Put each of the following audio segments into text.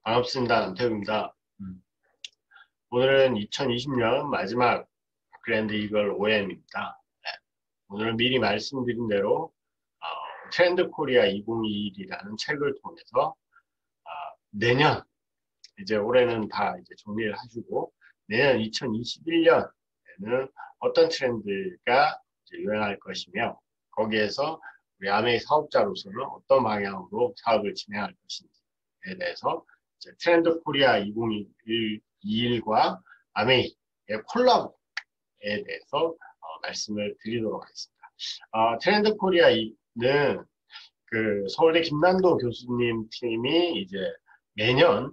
반갑습니다. 남태우입니다. 오늘은 2020년 마지막 그랜드 이글 OM입니다. 오늘은 미리 말씀드린 대로 트렌드 코리아 2021이라는 책을 통해서 내년, 이제 올해는 다 이제 정리를 하시고 내년 2021년에는 어떤 트렌드가 이제 유행할 것이며, 거기에서 우리 아메이 사업자로서는 어떤 방향으로 사업을 진행할 것인지에 대해서 트렌드 코리아 2021과 아메이의 콜라보에 대해서 말씀을 드리도록 하겠습니다. 트렌드 코리아는 그 서울대 김난도 교수님 팀이 이제 매년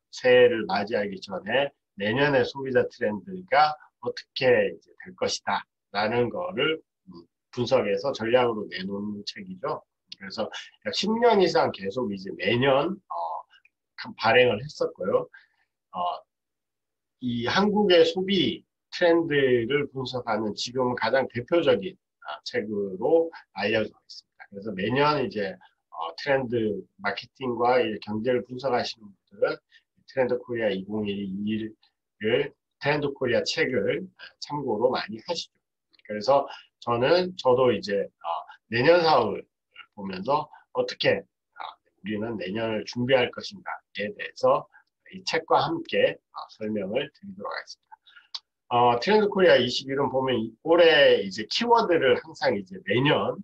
새해를 맞이하기 전에 내년의 소비자 트렌드가 어떻게 이제 될 것이다 라는 거를 분석해서 전략으로 내놓는 책이죠. 그래서 10년 이상 계속 이제 매년 발행을 했었고요. 이 한국의 소비 트렌드를 분석하는 지금 가장 대표적인 책으로 알려져 있습니다. 그래서 매년 이제 트렌드 마케팅과 경제를 분석하시는 분들은 트렌드 코리아 2021을 트렌드 코리아 책을 참고로 많이 하시죠. 그래서 저도 이제 내년 사업을 보면서 어떻게 우리는 내년을 준비할 것인가에 대해서 이 책과 함께 설명을 드리도록 하겠습니다. 트렌드 코리아 21은 보면 올해 이제 키워드를 항상 이제 매년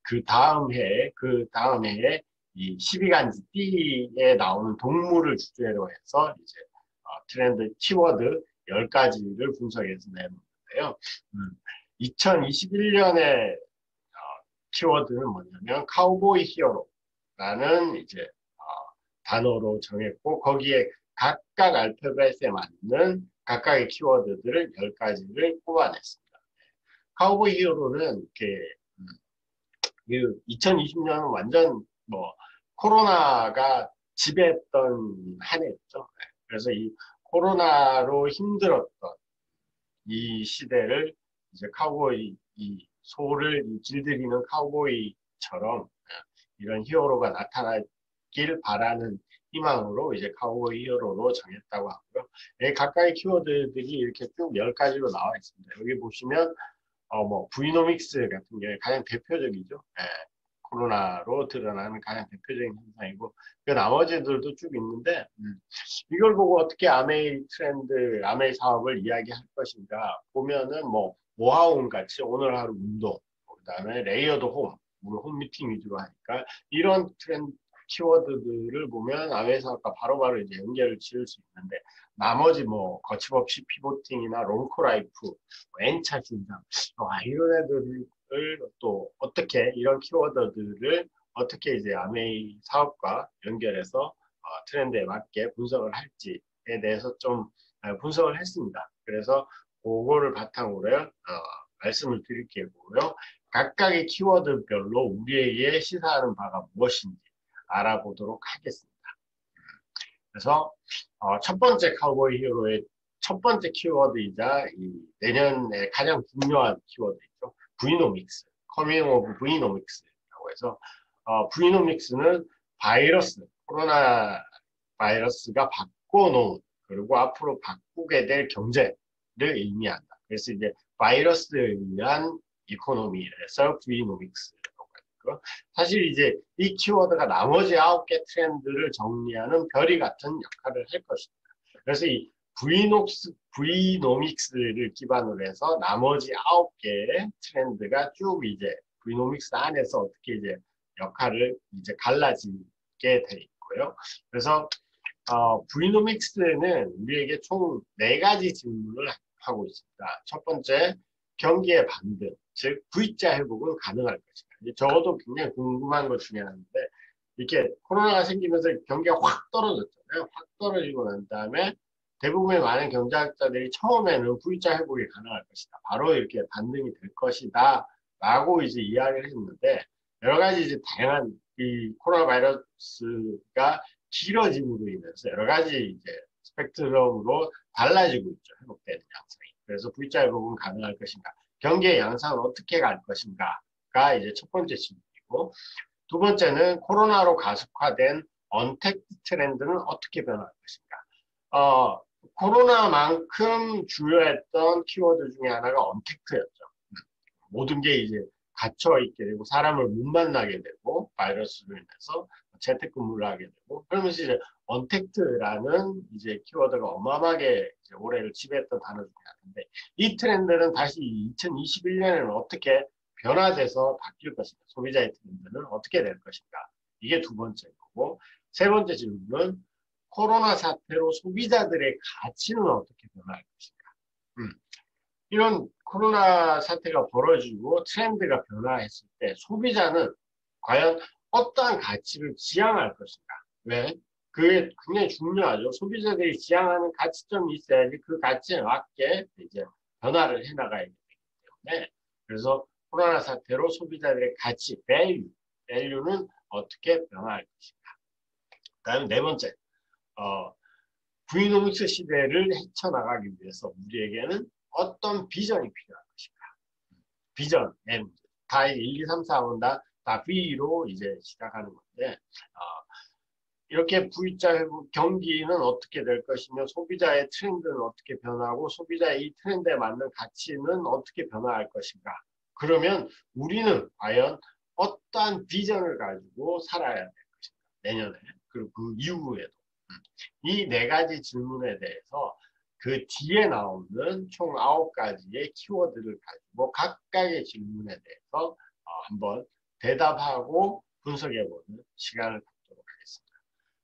그 다음 해에 이 12간지 띠에 나오는 동물을 주제로 해서 이제 트렌드 키워드 10가지를 분석해서 내놓는데요. 2021년에 키워드는 뭐냐면 카우보이 히어로라는 이제 단어로 정했고, 거기에 각각 알파벳에 맞는 각각의 키워드들을 10가지를 뽑아냈습니다. 카우보이 히어로는 이렇게 2020년은 완전 뭐 코로나가 지배했던 한 해였죠. 그래서 이 코로나로 힘들었던 이 시대를 이제 이 소를 길들이는 카우보이처럼 이런 히어로가 나타나길 바라는 희망으로 이제 카우보이 히어로로 정했다고 하고요. 각각의 키워드들이 이렇게 쭉 10가지로 나와 있습니다. 여기 보시면 뭐 브이노믹스 같은 게 가장 대표적이죠. 코로나로 드러나는 가장 대표적인 현상이고, 그 나머지들도 쭉 있는데 이걸 보고 어떻게 아메이 사업을 이야기할 것인가 보면은 뭐 모하홈 같이 오늘 하루 운동, 그다음에 레이어드 홈 미팅 위주로 하니까 이런 트렌드 키워드들을 보면 아메이 사업과 바로바로 이제 연결을 지을 수 있는데, 나머지 뭐 거침없이 피보팅이나 롱코라이프, N차 신장, 이런 애들을 또 어떻게 이런 키워드들을 어떻게 이제 아메이 사업과 연결해서 트렌드에 맞게 분석을 할지에 대해서 좀 분석을 했습니다. 그래서 그거를 바탕으로 말씀을 드릴게요. 각각의 키워드별로 우리에게 시사하는 바가 무엇인지 알아보도록 하겠습니다. 그래서 첫 번째 카우보이 히어로의 첫 번째 키워드이자 이 내년에 가장 중요한 키워드이죠. 브이노믹스, 커밍 오브 브이노믹스라고 해서 브이노믹스는 코로나 바이러스가 바꿔놓은, 그리고 앞으로 바꾸게 될 경제를 의미한다. 그래서 이제 바이러스에 의한 이코노미에서 브이노믹스라고 하고, 사실 이제 이 키워드가 나머지 9개 트렌드를 정리하는 별이 같은 역할을 할 것입니다. 그래서 이 브이노믹스를 기반으로 해서 나머지 9개의 트렌드가 쭉 이제 브이노믹스 안에서 어떻게 이제 역할을 이제 갈라지게 돼 있고요. 그래서 브이노믹스는 우리에게 총 4가지 질문을 하고 있습니다. 첫 번째, 경기의 반등, 즉 V자 회복은 가능할 것인가. 저도 굉장히 궁금한 것 중에 하나인데, 이렇게 코로나가 생기면서 경기가 확 떨어졌잖아요. 확 떨어지고 난 다음에 대부분의 많은 경제학자들이 처음에는 V자 회복이 가능할 것이다, 바로 이렇게 반등이 될 것이다 라고 이제 이야기를 했는데, 여러 가지 이제 다양한 이 코로나 바이러스가 길어짐으로 인해서 여러 가지 이제 스펙트럼으로 달라지고 있죠. 회복되는 양상이. 그래서 V자 회복은 가능할 것인가, 경기의 양상은 어떻게 갈 것인가가 이제 첫 번째 질문이고, 두 번째는 코로나로 가속화된 언택트 트렌드는 어떻게 변할 것인가. 코로나만큼 주요했던 키워드 중에 하나가 언택트였죠. 모든 게 이제 갇혀 있게 되고 사람을 못 만나게 되고 바이러스로 인해서 재택근무를 하게 되고 그러면서 이제 언택트라는 이제 키워드가 어마어마하게 이제 올해를 지배했던 단어 중에 하나인데 이 트렌드는 다시 2021년에는 어떻게 변화돼서 바뀔 것인가, 소비자의 트렌드는 어떻게 될 것인가, 이게 두 번째 거고, 세 번째 질문은 코로나 사태로 소비자들의 가치는 어떻게 변할 것인가. 이런 코로나 사태가 벌어지고 트렌드가 변화했을 때 소비자는 과연 어떠한 가치를 지향할 것인가. 왜? 그게 굉장히 중요하죠. 소비자들이 지향하는 가치점이 있어야지 그 가치에 맞게 이제 변화를 해나가야 되기 때문에, 그래서 코로나 사태로 소비자들의 가치, value는 어떻게 변화할 것인가. 다음 네 번째, 브이노믹스 시대를 헤쳐나가기 위해서 우리에게는 어떤 비전이 필요한 것인가. 비전, M. 다 1, 2, 3, 4번 다 V로 이제 시작하는 건데, 이렇게 V자 회복 경기는 어떻게 될 것이며, 소비자의 트렌드는 어떻게 변하고, 소비자의 이 트렌드에 맞는 가치는 어떻게 변화할 것인가. 그러면 우리는 과연 어떠한 비전을 가지고 살아야 될 것인가. 내년에, 그리고 그 이후에도. 이 네 가지 질문에 대해서 그 뒤에 나오는 총 9가지의 키워드를 가지고 각각의 질문에 대해서 한번 대답하고 분석해보는 시간을 갖도록 하겠습니다.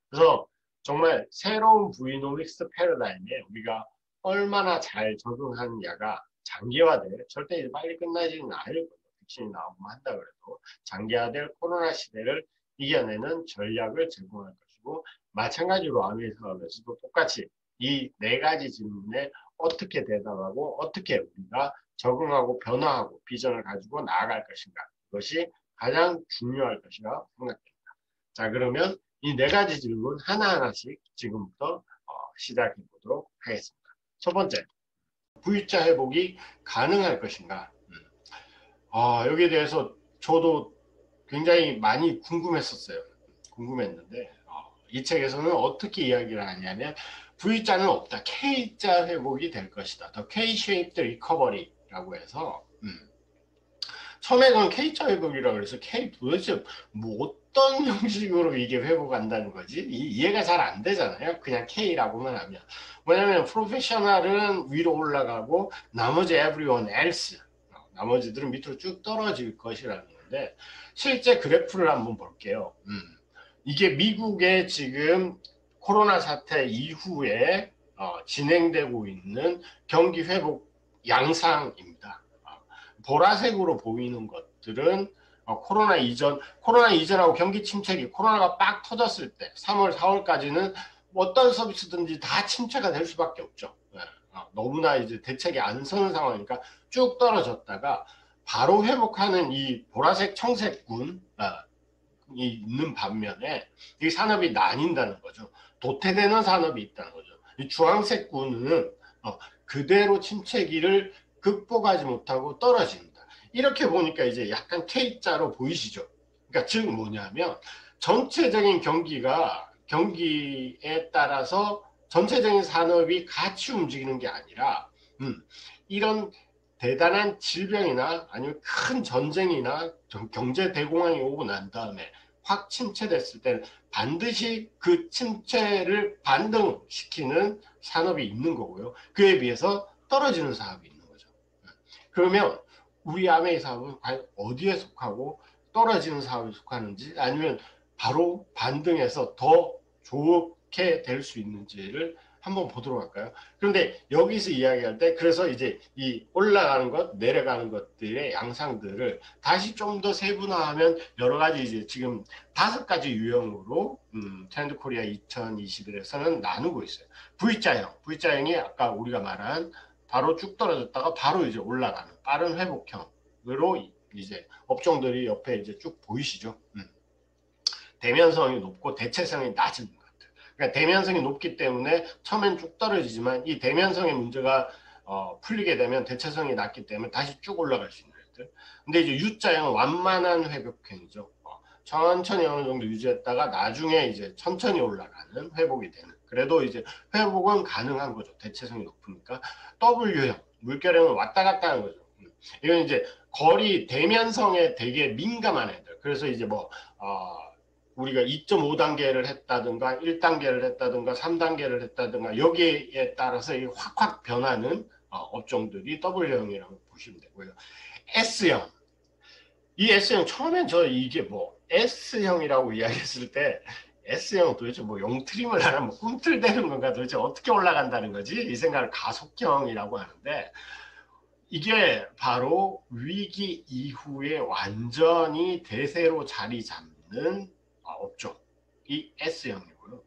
그래서 정말 새로운 브이노믹스 패러다임에 우리가 얼마나 잘 적응하느냐가 장기화될, 절대 이제 빨리 끝나지는 않을 거예요. 백신이 나오고 한다 그래도 장기화될 코로나 시대를 이겨내는 전략을 제공할 것이고, 마찬가지로 아메이 사업에서도 똑같이 이 네 가지 질문에 어떻게 대답하고 어떻게 우리가 적응하고 변화하고 비전을 가지고 나아갈 것인가, 그것이 가장 중요할 것이라고 생각됩니다. 자, 그러면 이 네 가지 질문 하나하나씩 지금부터 시작해 보도록 하겠습니다. 첫 번째, V자 회복이 가능할 것인가. 여기에 대해서 저도 굉장히 많이 궁금했었어요. 궁금했는데 이 책에서는 어떻게 이야기를 하냐면 V자는 없다. K자 회복이 될 것이다. 더 K-shaped recovery라고 해서 처음에는 K자 회복이라고 그래서 K 도대체 뭐 어떤 형식으로 이게 회복한다는 거지? 이해가 잘 안 되잖아요. 그냥 K라고만 하면. 왜냐면 프로페셔널은 위로 올라가고 나머지 everyone else, 나머지들은 밑으로 쭉 떨어질 것이라는 건데, 실제 그래프를 한번 볼게요. 이게 미국의 지금 코로나 사태 이후에 진행되고 있는 경기 회복 양상입니다. 보라색으로 보이는 것들은 코로나 이전하고 경기 침체기, 코로나가 빡 터졌을 때 3월, 4월까지는 어떤 서비스든지 다 침체가 될 수밖에 없죠. 너무나 이제 대책이 안 서는 상황이니까 쭉 떨어졌다가 바로 회복하는 이 보라색 청색군 있는 반면에 이 산업이 나뉜다는 거죠. 도태되는 산업이 있다는 거죠. 이 주황색군은 그대로 침체기를 극복하지 못하고 떨어집니다. 이렇게 보니까 이제 약간 K자로 보이시죠? 그러니까 즉 뭐냐면 전체적인 경기에 따라서 전체적인 산업이 같이 움직이는 게 아니라 이런 대단한 질병이나 아니면 큰 전쟁이나 경제 대공황이 오고 난 다음에 확 침체됐을 때는 반드시 그 침체를 반등시키는 산업이 있는 거고요. 그에 비해서 떨어지는 사업이 있는 거죠. 그러면 우리 아메이 사업은 과연 어디에 속하고 떨어지는 사업에 속하는지, 아니면 바로 반등해서 더 좋게 될 수 있는지를 한번 보도록 할까요? 그런데 여기서 이야기할 때, 그래서 이제 이 올라가는 것, 내려가는 것들의 양상들을 다시 좀 더 세분화하면 여러 가지 이제 지금 5가지 유형으로 트렌드 코리아 2021에서는 나누고 있어요. V자형이 아까 우리가 말한 바로 쭉 떨어졌다가 바로 이제 올라가는 빠른 회복형으로 이제 업종들이 옆에 이제 쭉 보이시죠? 대면성이 높고 대체성이 낮은 것. 그러니까 대면성이 높기 때문에 처음엔 쭉 떨어지지만 이 대면성의 문제가 풀리게 되면 대체성이 낮기 때문에 다시 쭉 올라갈 수 있는 것들. 근데 이제 U자형은 완만한 회복형이죠. 천천히 어느 정도 유지했다가 나중에 이제 천천히 올라가는 회복이 되는. 그래도 이제 회복은 가능한 거죠. 대체성이 높으니까. W형, 물결형은 왔다 갔다 하는 거죠. 이건 이제 거리 대면성에 되게 민감한 애들. 그래서 이제 뭐, 우리가 2.5단계를 했다든가 1단계를 했다든가 3단계를 했다든가 여기에 따라서 확확 변하는 업종들이 W형이라고 보시면 되고요. S형. 이 S형 처음엔 저 이게 뭐 S형이라고 이야기했을 때 S형 도대체 뭐 용트림을 하나 뭐 꿈틀대는 건가 도대체 어떻게 올라간다는 거지? 이 생각을 가속형이라고 하는데 이게 바로 위기 이후에 완전히 대세로 자리 잡는 업종이 S형이고요.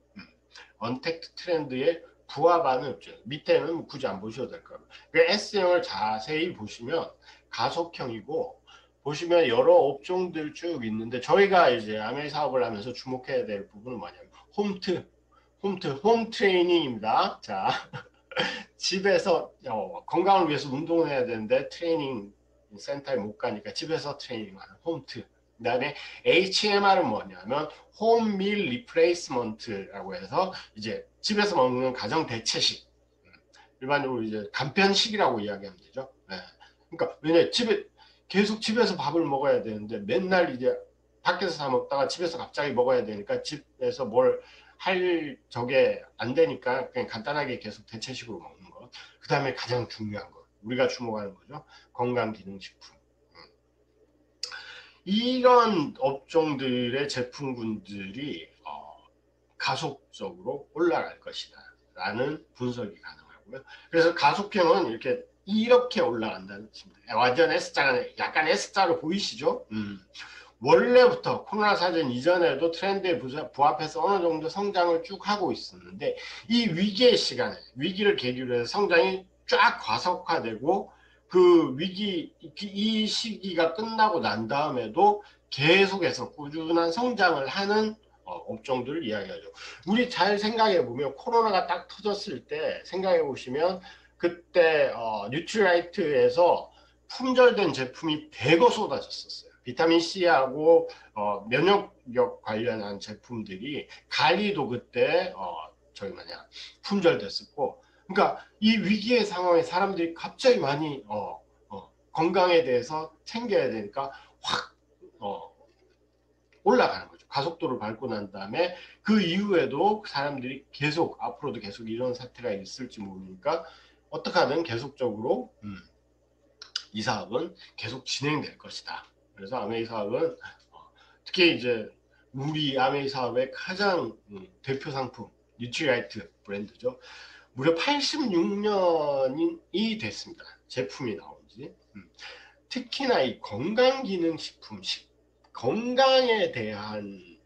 언택트 트렌드에 부합하는 업종. 밑에는 굳이 안 보셔도 될 거예요. 그 S형을 자세히 보시면 가속형이고 보시면 여러 업종들 쭉 있는데 저희가 이제 아메이 사업을 하면서 주목해야 될 부분은 뭐냐면 홈 트레이닝입니다. 자, 집에서 건강을 위해서 운동을 해야 되는데 트레이닝 센터에 못 가니까 집에서 트레이닝하는 홈트. 그 다음에 HMR은 뭐냐면 홈밀 리플레이스먼트라고 해서 이제 집에서 먹는 가정 대체식. 일반적으로 이제 간편식이라고 이야기하면 되죠. 네. 그러니까 왜냐 계속 집에서 밥을 먹어야 되는데 맨날 이제 밖에서 사 먹다가 집에서 갑자기 먹어야 되니까 집에서 뭘 할 저게 안 되니까 그냥 간단하게 계속 대체식으로 먹는 것. 그 다음에 가장 중요한 것, 우리가 주목하는 거죠. 건강기능식품. 이런 업종들의 제품군들이 가속적으로 올라갈 것이다 라는 분석이 가능하고요. 그래서 가속형은 이렇게 올라간다는 뜻입니다. 완전 S자가 약간 S자로 보이시죠? 원래부터 코로나 사전 이전에도 트렌드에 부합해서 어느 정도 성장을 쭉 하고 있었는데 이 위기의 시간에 위기를 계기로 해서 성장이 쫙 과속화되고 그 위기 이 시기가 끝나고 난 다음에도 계속해서 꾸준한 성장을 하는 업종들을 이야기하죠. 우리 잘 생각해 보면 코로나가 딱 터졌을 때 생각해 보시면 그때 뉴트라이트에서 품절된 제품이 대거 쏟아졌었어요. 비타민 C하고 면역력 관련한 제품들이 갈리도 그때 저기 뭐냐 품절됐었고, 그러니까 이 위기의 상황에 사람들이 갑자기 많이 건강에 대해서 챙겨야 되니까 확 올라가는 거죠. 가속도를 밟고 난 다음에 그 이후에도 사람들이 계속 앞으로도 계속 이런 사태가 있을지 모르니까 어떻게 하든 계속적으로 이 사업은 계속 진행될 것이다. 그래서 아메이 사업은 특히 이제 우리 아메이 사업의 가장 대표 상품 뉴트리라이트 브랜드죠. 무려 86년이 됐습니다. 제품이 나온 지. 특히나 이 건강기능식품, 건강에 대한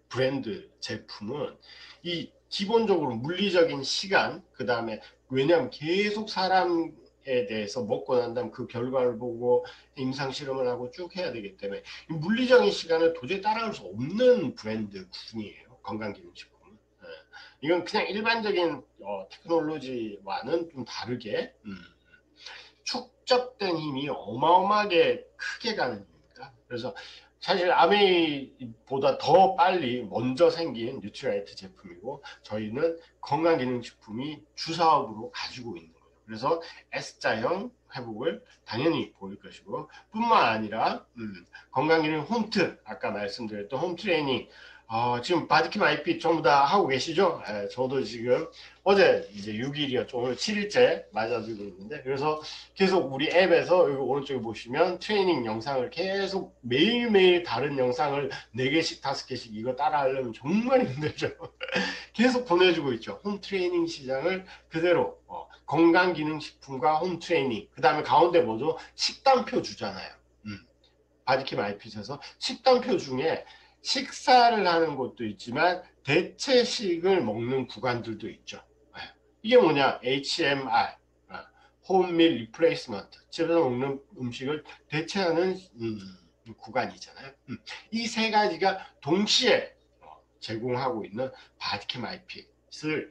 브랜드 제품은 이 기본적으로 물리적인 시간, 그 다음에 왜냐하면 계속 사람에 대해서 먹고 난 다음 그 결과를 보고 임상 실험을 하고 쭉 해야 되기 때문에 물리적인 시간을 도저히 따라갈 수 없는 브랜드 군이에요. 건강기능식품은. 이건 그냥 일반적인 테크놀로지와는 좀 다르게 축적된 힘이 어마어마하게 크게 가는 겁니다. 그래서 사실 아메이보다 더 빨리 먼저 생긴 뉴트라이트 제품이고 저희는 건강기능식품이 주사업으로 가지고 있는 거죠. 그래서 S자형 회복을 당연히 보일 것이고 뿐만 아니라 건강기능 홈트 아까 말씀드렸던 홈트레이닝 지금 바디킴 IP 전부 다 하고 계시죠? 저도 지금 어제 이제 6일이었죠. 오늘 7일째 맞아들고 있는데 그래서 계속 우리 앱에서 여기 오른쪽에 보시면 트레이닝 영상을 계속 매일매일 다른 영상을 4개씩 5개씩 이거 따라하려면 정말 힘들죠. 계속 보내주고 있죠. 홈 트레이닝 시장을 그대로 건강기능식품과 홈 트레이닝 그 다음에 가운데 뭐죠? 식단표 주잖아요. 바디킴 IP에서 식단표 중에 식사를 하는 곳도 있지만 대체식을 먹는 구간들도 있죠. 이게 뭐냐? HMR, 홈밀 리플레이스먼트, 집에서 먹는 음식을 대체하는 구간이잖아요. 이 세 가지가 동시에 제공하고 있는 바디캠 IP를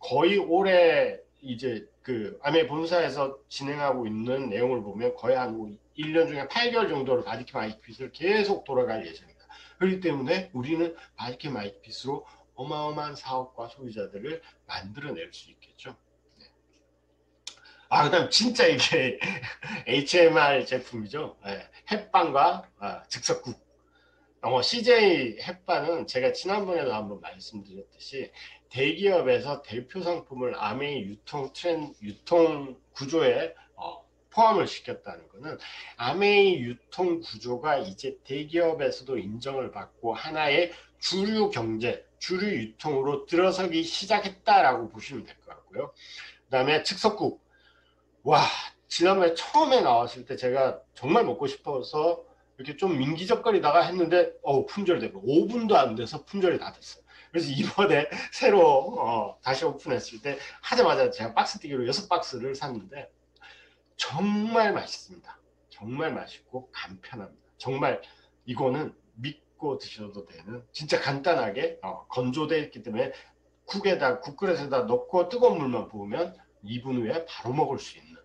거의 올해 이제 그 아메 본사에서 진행하고 있는 내용을 보면 거의 한 1년 중에 8개월 정도를 바디캠 IP를 계속 돌아갈 예정입니다. 그렇기 때문에 우리는 바이크 마이핏으로 어마어마한 사업과 소비자들을 만들어낼 수 있겠죠. 네. 그다음 진짜 이게 HMR 제품이죠. 네. 햇반과 즉석국. CJ 햇반은 제가 지난번에도 한번 말씀드렸듯이 대기업에서 대표 상품을 아메이 유통 구조에 포함을 시켰다는 것은 아메이 유통 구조가 이제 대기업에서도 인정을 받고 하나의 주류 경제, 주류 유통으로 들어서기 시작했다라고 보시면 될 것 같고요. 그 다음에 즉석국. 와, 지난번에 처음에 나왔을 때 제가 정말 먹고 싶어서 이렇게 좀 민기적거리다가 했는데 품절되고 5분도 안 돼서 품절이 다 됐어요. 그래서 이번에 새로 다시 오픈했을 때 하자마자 제가 박스티기로 6박스를 샀는데 정말 맛있습니다. 정말 맛있고 간편합니다. 정말 이거는 믿고 드셔도 되는, 진짜 간단하게 건조되어 있기 때문에 국그릇에다 넣고 뜨거운 물만 부으면 2분 후에 바로 먹을 수 있는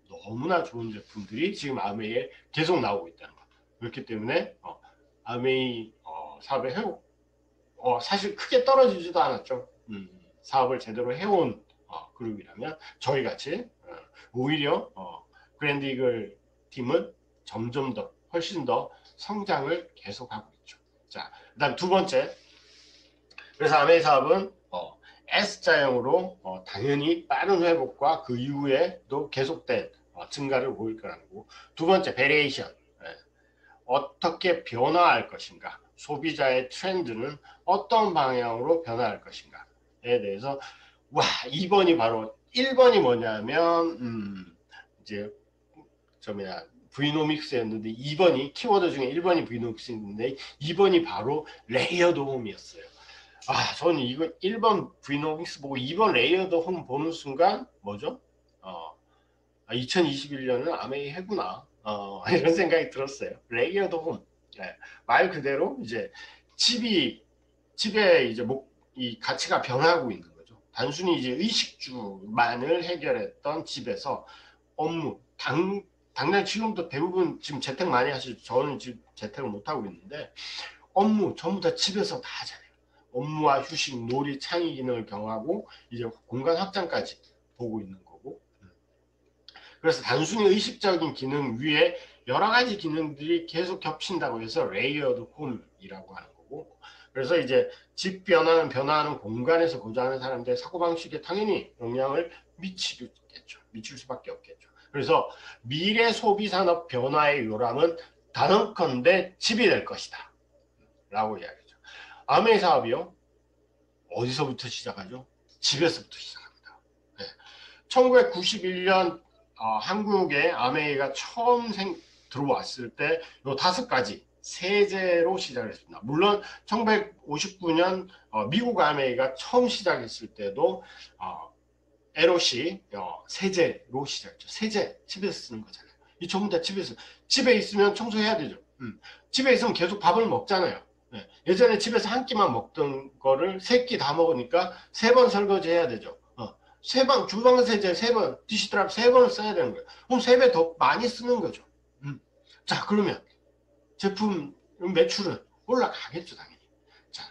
너무나 좋은 제품들이 지금 아메이에 계속 나오고 있다는 거. 그렇기 때문에 아메이 사업의 회복, 사실 크게 떨어지지도 않았죠. 사업을 제대로 해온 그룹이라면 저희같이 오히려 그랜드 이글 팀은 점점 더 훨씬 더 성장을 계속하고 있죠. 자, 그다음 두 번째. 그래서 아메이 사업은 S자형으로 당연히 빠른 회복과 그 이후에도 계속된 증가를 보일 거라는 거고, 두 번째 베리에이션. 어떻게 변화할 것인가, 소비자의 트렌드는 어떤 방향으로 변화할 것인가에 대해서 1번이 뭐냐면 이제 브이노믹스였는데 2번이 키워드 중에 1번이 브이노믹스인데 2번이 바로 레이어드 홈이었어요. 저는 이거 1번 브이노믹스 보고 2번 레이어드 홈 보는 순간 뭐죠? 2021년은 아메이 해구나. 이런 생각이 들었어요. 레이어드 홈. 네. 말 그대로 이제 집에 이제 이 가치가 변하고 있는 거죠. 단순히 이제 의식주만을 해결했던 집에서 업무, 당장 지금도 대부분 지금 재택 많이 하시죠. 저는 지금 재택을 못 하고 있는데 업무 전부 다 집에서 다 하잖아요. 업무와 휴식, 놀이, 창의 기능을 경하고 이제 공간 확장까지 보고 있는 거고. 그래서 단순히 의식적인 기능 위에 여러 가지 기능들이 계속 겹친다고 해서 레이어드 홈이라고 하는 거고, 그래서 이제 집 변화하는 공간에서 거주하는 사람들의 사고방식에 당연히 영향을 미치겠죠. 미칠 수밖에 없겠죠. 그래서 미래 소비산업 변화의 요람은 단언컨대 집이 될 것이다 라고 이야기하죠. 아메이 사업이요, 어디서부터 시작하죠? 집에서부터 시작합니다. 네. 1991년 한국에 아메이가 처음 들어왔을 때 요 5가지 세제로 시작을 했습니다. 물론 1959년 미국 아메이가 처음 시작했을 때도 LOC 세제로 시작했죠. 세제 집에서 쓰는 거잖아요. 이 전부 다 집에 있으면 청소해야 되죠. 집에 있으면 계속 밥을 먹잖아요. 네. 예전에 집에서 한 끼만 먹던 거를 3끼 다 먹으니까 3번 설거지 해야 되죠. 주방 세제 3번, 디시드랍 3번을 써야 되는 거예요. 그럼 3배 더 많이 쓰는 거죠. 자, 그러면 제품 매출은 올라가겠죠, 당연히. 자,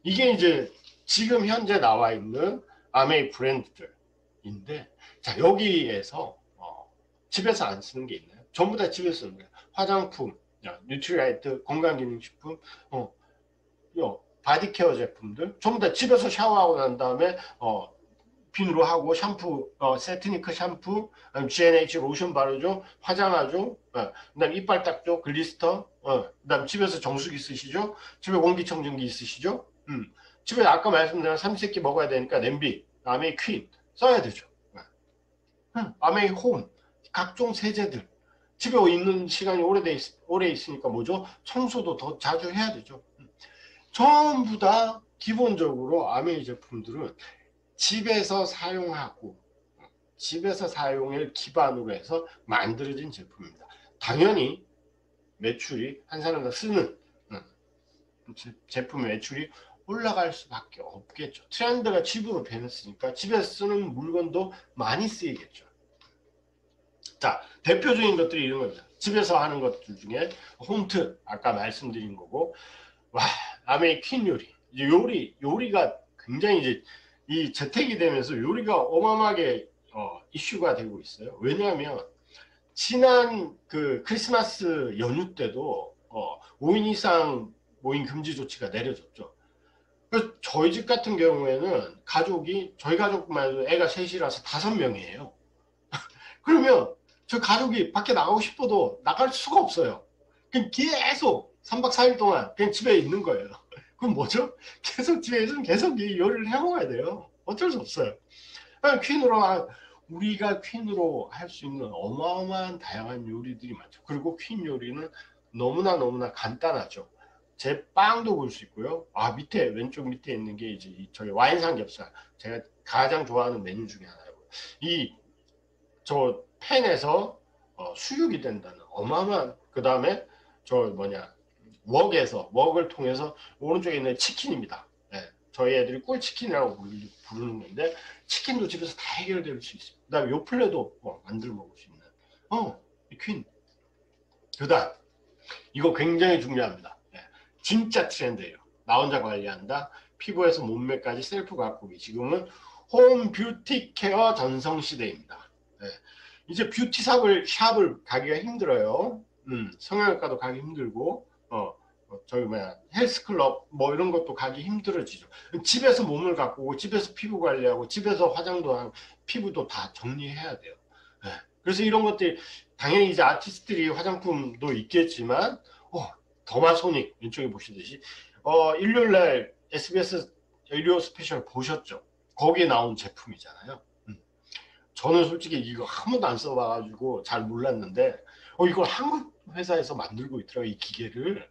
이게 이제 지금 현재 나와 있는 아메이 브랜드들인데, 자, 여기에서 집에서 안 쓰는 게 있나요? 전부 다 집에서 쓰는 거예요. 화장품, 뉴트리라이트, 건강기능식품, 바디케어 제품들 전부 다 집에서 샤워하고 난 다음에 비누로 하고 샴푸, 세트니크 샴푸, GNH 로션 바르죠, 화장하죠, 그다음 이빨 닦죠, 글리스터, 그다음 집에서 정수기 쓰시죠, 집에 공기청정기 있으시죠, 집에 아까 말씀드린 삼시세끼 먹어야 되니까 냄비, 아메이 퀸 써야 되죠, 아메이 홈, 각종 세제들 집에 있는 시간이 오래 있으니까 뭐죠? 청소도 더 자주 해야 되죠. 전부 다 기본적으로 아메이 제품들은 집에서 사용하고 집에서 사용을 기반으로 해서 만들어진 제품입니다. 당연히 매출이 한 사람당 쓰는 제품의 매출이 올라갈 수밖에 없겠죠. 트렌드가 집으로 변했으니까 집에서 쓰는 물건도 많이 쓰이겠죠. 자, 대표적인 것들이 이런 겁니다. 집에서 하는 것들 중에 홈트, 아까 말씀드린 거고, 와, 아메이 퀸 요리. 이제 요리가 굉장히 이제 이 재택이 되면서 요리가 어마어마하게 이슈가 되고 있어요. 왜냐하면 지난 그 크리스마스 연휴 때도 5인 이상 모임 금지 조치가 내려졌죠. 그래서 저희 집 같은 경우에는 가족이 저희 가족만 해도 애가 셋이라서 5명이에요. 그러면 저 가족이 밖에 나가고 싶어도 나갈 수가 없어요. 그냥 계속 3박 4일 동안 그냥 집에 있는 거예요. 그럼 뭐죠? 계속 집에서 계속 이 요리를 해 먹어야 돼요. 어쩔 수 없어요. 우리가 퀸으로 할 수 있는 어마어마한 다양한 요리들이 많죠. 그리고 퀸 요리는 너무나 간단하죠. 제 빵도 볼 수 있고요. 아, 밑에 왼쪽 밑에 있는 게 이제 저희 와인 삼겹살, 제가 가장 좋아하는 메뉴 중에 하나예요. 이 저 팬에서 수육이 된다는 어마어마한, 그 다음에 저 뭐냐, 웍을 통해서 오른쪽에 있는 치킨입니다. 네, 저희 애들이 꿀치킨이라고 부르는 건데 치킨도 집에서 다 해결될 수 있어요. 그 다음에 요플레도 만들어 먹을 수 있는 퀸. 그 다음 이거 굉장히 중요합니다. 네, 진짜 트렌드예요. 나 혼자 관리한다. 피부에서 몸매까지 셀프 가꾸기. 지금은 홈 뷰티 케어 전성 시대입니다. 네, 이제 뷰티 샵을 가기가 힘들어요. 성형외과도 가기 힘들고 저기 뭐야 헬스클럽 뭐 이런 것도 가기 힘들어지죠. 집에서 몸을 가꾸고 집에서 피부 관리하고 집에서 화장도 하고 피부도 다 정리해야 돼요. 네. 그래서 이런 것들이 당연히 이제 아티스트들이 화장품도 있겠지만 더마소닉 왼쪽에 보시듯이 일요일날 SBS 의료 스페셜 보셨죠? 거기에 나온 제품이잖아요. 저는 솔직히 이거 한 번도 안 써봐가지고 잘 몰랐는데 이걸 한국 회사에서 만들고 있더라고요. 이 기계를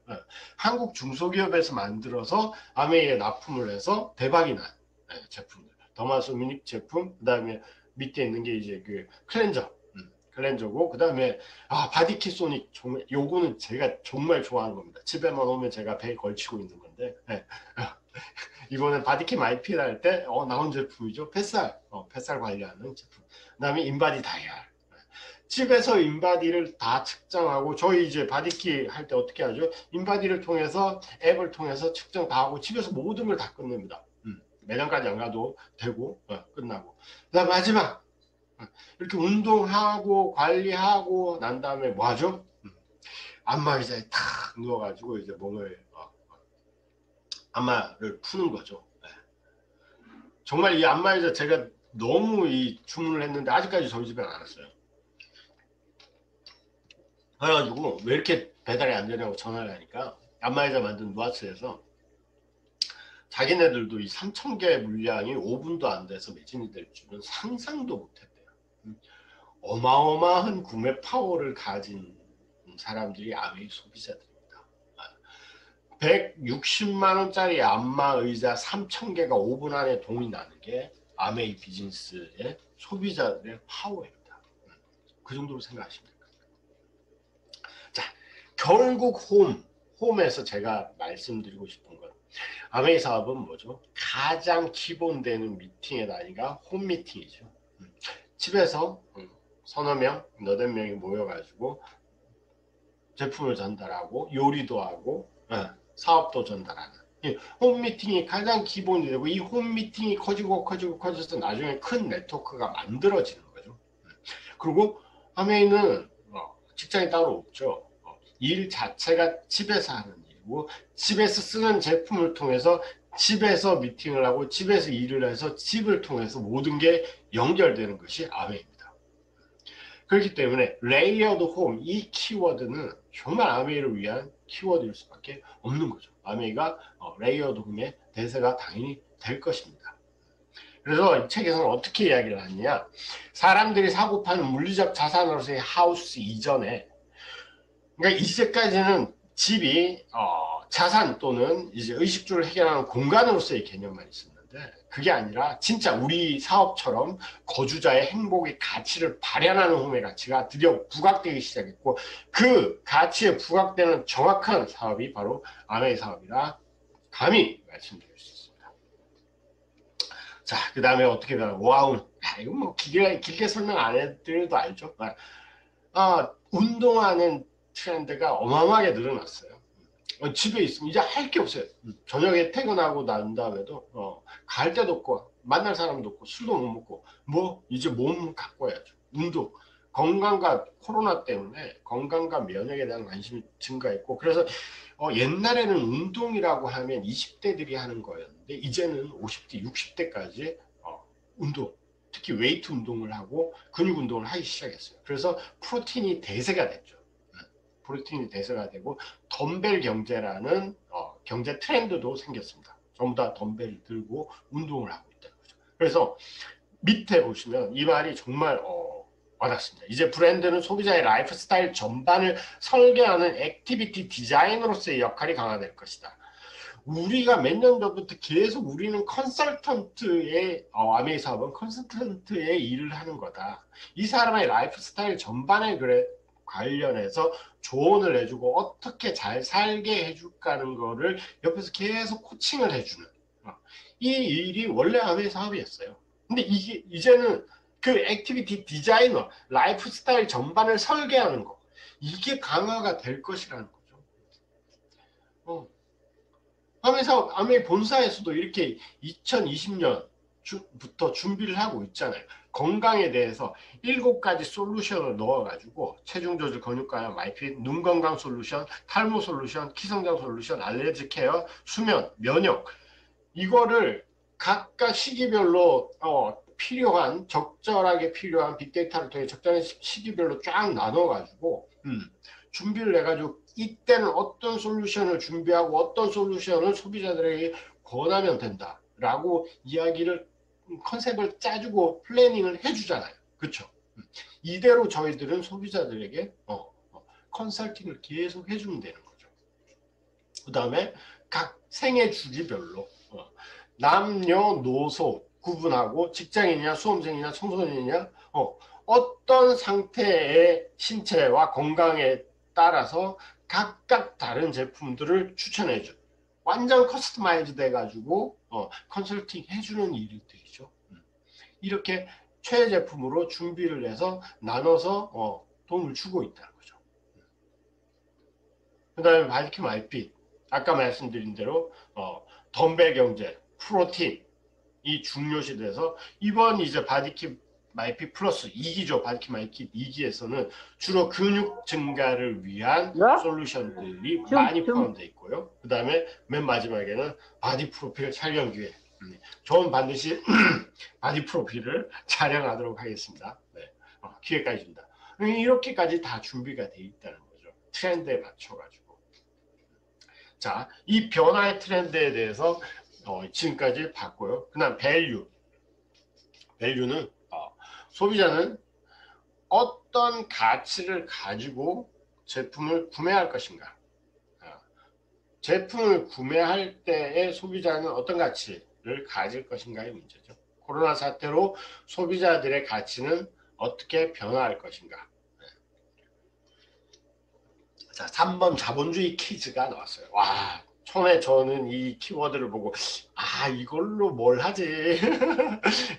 한국 중소기업에서 만들어서 아메이에 납품을 해서 대박이 난 제품들. 더마소닉 제품, 그 다음에 밑에 있는 게 이제 그 클렌저고, 그 다음에 바디키 소닉. 정말 요거는 제가 정말 좋아하는 겁니다. 집에만 오면 제가 배에 걸치고 있는 건데 이번에 바디킴 IPL 할 때 나온 제품이죠. 뱃살 관리하는 제품. 그 다음에 인바디 다이얼. 집에서 인바디를 다 측정하고, 저희 이제 바디키 할 때 어떻게 하죠? 인바디를 통해서 앱을 통해서 측정 다 하고 집에서 모든 걸 다 끝냅니다. 매장까지 안 가도 되고 끝나고. 그다음 마지막 이렇게 운동하고 관리하고 난 다음에 뭐 하죠? 안마의자에 탁 누워가지고 이제 몸을 안마를 푸는 거죠. 네. 정말 이 안마의자 제가 너무 주문을 했는데 아직까지 저희 집에 안 왔어요. 그래가지고 왜 이렇게 배달이 안 되냐고 전화를 하니까 안마의자 만든 누아츠에서 자기네들도 이 3,000개 물량이 5분도 안 돼서 매진이 될 줄은 상상도 못했대요. 어마어마한 구매 파워를 가진 사람들이 아메이 소비자들입니다. 160만 원짜리 안마 의자 3,000개가 5분 안에 동이 나는 게 아메이 비즈니스의 소비자들의 파워입니다. 그 정도로 생각하시면 됩니다. 자, 결국 홈에서 제가 말씀드리고 싶은 건 아메이 사업은 뭐죠? 가장 기본되는 미팅의 단위가 홈 미팅이죠. 집에서 서너 명, 너댓 명이 모여가지고 제품을 전달하고 요리도 하고 사업도 전달하는 홈 미팅이 가장 기본이 되고, 이 홈 미팅이 커져서 나중에 큰 네트워크가 만들어지는 거죠. 그리고 아메이는 직장이 따로 없죠. 일 자체가 집에서 하는 일이고, 집에서 쓰는 제품을 통해서 집에서 미팅을 하고 집에서 일을 해서 집을 통해서 모든 게 연결되는 것이 아메이입니다. 그렇기 때문에 레이어드 홈, 이 키워드는 정말 아메이를 위한 키워드일 수밖에 없는 거죠. 아메이가 레이어드 홈의 대세가 당연히 될 것입니다. 그래서 이 책에서는 어떻게 이야기를 하느냐, 사람들이 사고 파는 물리적 자산으로서의 하우스 이전에, 그러니까 이제까지는 집이 자산 또는 이제 의식주를 해결하는 공간으로서의 개념만 있었는데, 그게 아니라 진짜 우리 사업처럼 거주자의 행복의 가치를 발현하는 홈의 가치가 드디어 부각되기 시작했고, 그 가치에 부각되는 정확한 사업이 바로 아메이 사업이라 감히 말씀드릴 수 있습니다. 자, 그 다음에 어떻게 되나, 와우, 이거 뭐 길게 설명 안 해드려도 알죠. 운동하는 트렌드가 어마어마하게 늘어났어요. 집에 있으면 이제 할 게 없어요. 저녁에 퇴근하고 난 다음에도 갈 데도 없고 만날 사람도 없고 술도 못 먹고 뭐 이제 몸 가꿔야죠. 운동. 건강과 코로나 때문에 건강과 면역에 대한 관심이 증가했고 그래서 옛날에는 운동이라고 하면 20대들이 하는 거였는데 이제는 50대, 60대까지 운동, 특히 웨이트 운동을 하고 근육 운동을 하기 시작했어요. 그래서 프로틴이 대세가 됐죠. 프로틴이 대세가 되고 덤벨 경제라는 경제 트렌드도 생겼습니다. 전부 다 덤벨을 들고 운동을 하고 있다는 거죠. 그래서 밑에 보시면 이 말이 정말 와닿습니다. 이제 브랜드는 소비자의 라이프 스타일 전반을 설계하는 액티비티 디자이너로서의 역할이 강화될 것이다. 우리가 몇 년 전부터 계속 우리는 컨설턴트의 아메이 사업은 컨설턴트의 일을 하는 거다. 이 사람의 라이프 스타일 전반에 그래 관련해서 조언을 해주고 어떻게 잘 살게 해줄까는 거를 옆에서 계속 코칭을 해주는 이 일이 원래 아메이 사업이었어요. 근데 이게 이제는 그 액티비티 디자이너, 라이프 스타일 전반을 설계하는 거 이게 강화가 될 것이라는 거죠. 아메 본사에서도 이렇게 2020년부터 준비를 하고 있잖아요. 건강에 대해서 7가지 솔루션을 넣어가지고 체중 조절, 근육 강화, 마이핏, 눈 건강 솔루션, 탈모 솔루션, 키성장 솔루션, 알레르기 케어, 수면, 면역 이거를 각각 시기별로 필요한 적절하게 필요한 빅데이터를 통해 적절한 시기별로 쫙 나눠가지고 준비를 해가지고 이때는 어떤 솔루션을 준비하고 어떤 솔루션을 소비자들에게 권하면 된다라고 이야기를 컨셉을 짜주고 플래닝을 해주잖아요. 그렇죠? 이대로 저희들은 소비자들에게 컨설팅을 계속 해주면 되는 거죠. 그 다음에 각 생애 주기별로 남녀노소 구분하고 직장인이냐 수험생이냐 청소년이냐 어떤 상태의 신체와 건강에 따라서 각각 다른 제품들을 추천해줘. 완전 커스터마이즈 돼가지고 컨설팅 해주는 일이 되죠. 이렇게 최애 제품으로 준비를 해서 나눠서 돈을 주고 있다는 거죠. 그 다음에 바이킴 알핏 아까 말씀드린 대로 덤벨 경제, 프로틴 이 중요시돼서 이번 이제 바디킴 마이핏 플러스 2기죠. 바디킴 마이핏 2기에서는 주로 근육 증가를 위한 솔루션들이 많이 포함되어 있고요. 그 다음에 맨 마지막에는 바디 프로필 촬영 기회. 저는 반드시 바디 프로필을 촬영하도록 하겠습니다. 네. 기회까지 줍니다. 이렇게까지 다 준비가 되어 있다는 거죠. 트렌드에 맞춰가지고. 자, 이 변화의 트렌드에 대해서 지금까지 봤고요. 그 다음 밸류. 밸류는 소비자는 어떤 가치를 가지고 제품을 구매할 것인가. 제품을 구매할 때의 소비자는 어떤 가치를 가질 것인가의 문제죠. 코로나 사태로 소비자들의 가치는 어떻게 변화할 것인가. 자, 3번 자본주의 퀴즈가 나왔어요. 와, 처음에 저는 이 키워드를 보고 이걸로 뭘 하지?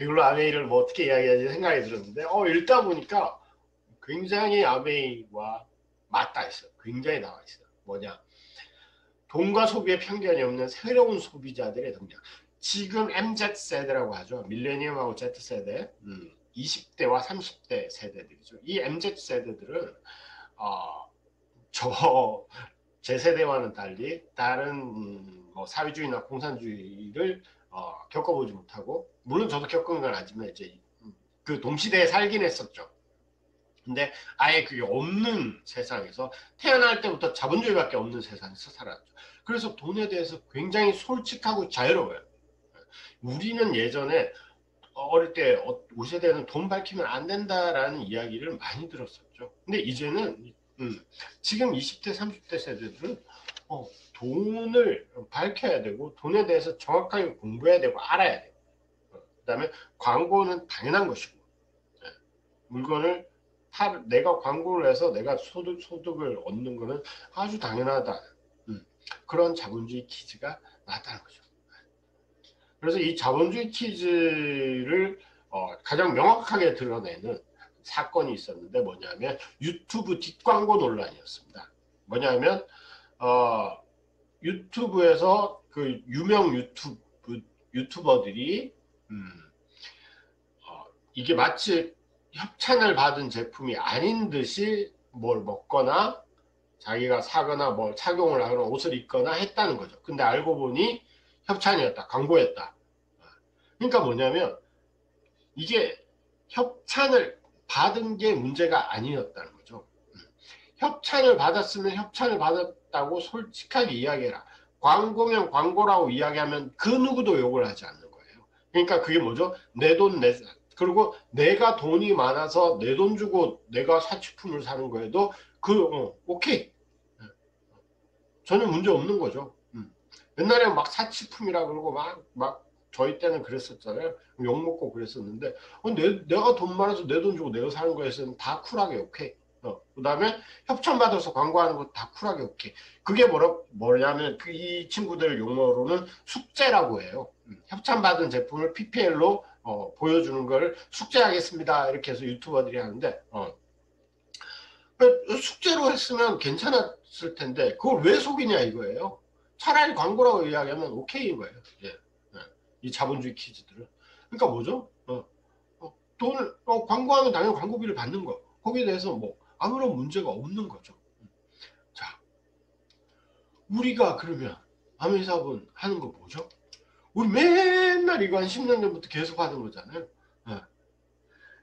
이걸로 아메이를 뭐 어떻게 이야기하지 생각이 들었는데 읽다 보니까 굉장히 아메이와 맞닿아 있어요. 굉장히 나와 있어요. 뭐냐? 돈과 소비에 편견이 없는 새로운 소비자들의 등장. 지금 MZ세대라고 하죠. 밀레니엄하고 Z세대, 20대와 30대 세대들이죠. 이 MZ세대들은 제 세대와는 달리 다른 뭐 사회주의나 공산주의를 겪어보지 못하고 물론 저도 겪은 건 아니지만 이제 그 동시대에 살긴 했었죠. 근데 아예 그게 없는 세상에서 태어날 때부터 자본주의밖에 없는 세상에서 살았죠. 그래서 돈에 대해서 굉장히 솔직하고 자유로워요. 우리는 예전에 어릴 때 5세대는 돈 밝히면 안 된다라는 이야기를 많이 들었었죠. 근데 이제는 지금 20대, 30대 세대들은 돈을 밝혀야 되고 돈에 대해서 정확하게 공부해야 되고 알아야 돼요. 그 다음에 광고는 당연한 것이고 물건을 내가 광고를 해서 내가 소득을 얻는 것은 아주 당연하다. 그런 자본주의 퀴즈가 나왔다는 거죠. 그래서 이 자본주의 퀴즈를 가장 명확하게 드러내는 사건이 있었는데 뭐냐면 유튜브 뒷광고 논란이었습니다. 뭐냐면 유튜브에서 그 유명 유튜버들이 이게 마치 협찬을 받은 제품이 아닌 듯이 뭘 먹거나 자기가 사거나 뭐 착용을 하거나 옷을 입거나 했다는 거죠. 근데 알고 보니 협찬이었다, 광고였다. 그러니까 뭐냐면 이게 협찬을 받은 게 문제가 아니었다는 거죠. 협찬을 받았으면 협찬을 받았다고 솔직하게 이야기해라. 광고면 광고라고 이야기하면 그 누구도 욕을 하지 않는 거예요. 그러니까 그게 뭐죠? 내 돈, 그리고 내가 돈이 많아서 내 돈 주고 내가 사치품을 사는 거에도 오케이. 전혀 문제 없는 거죠. 옛날에 막 사치품이라 그러고 막 저희 때는 그랬었잖아요. 욕먹고 그랬었는데 내가 돈 많아서 내 돈 주고 내가 사는 거에서는 다 쿨하게 오케이. 그 다음에 협찬받아서 광고하는 거 다 쿨하게 오케이. 그게 뭐냐면 이 친구들 용어로는 숙제라고 해요. 협찬받은 제품을 PPL로 보여주는 걸 숙제하겠습니다. 이렇게 해서 유튜버들이 하는데 숙제로 했으면 괜찮았을 텐데 그걸 왜 속이냐 이거예요. 차라리 광고라고 이야기하면 오케이인 거예요. 예. 예. 이 자본주의 키즈들은. 그러니까 뭐죠? 돈을 광고하면 당연히 광고비를 받는 거. 거기에 대해서 뭐 아무런 문제가 없는 거죠. 자, 우리가 그러면 아메사본 하는 거 뭐죠? 우리 맨날 이거 한 10년 전부터 계속 하는 거잖아요. 예.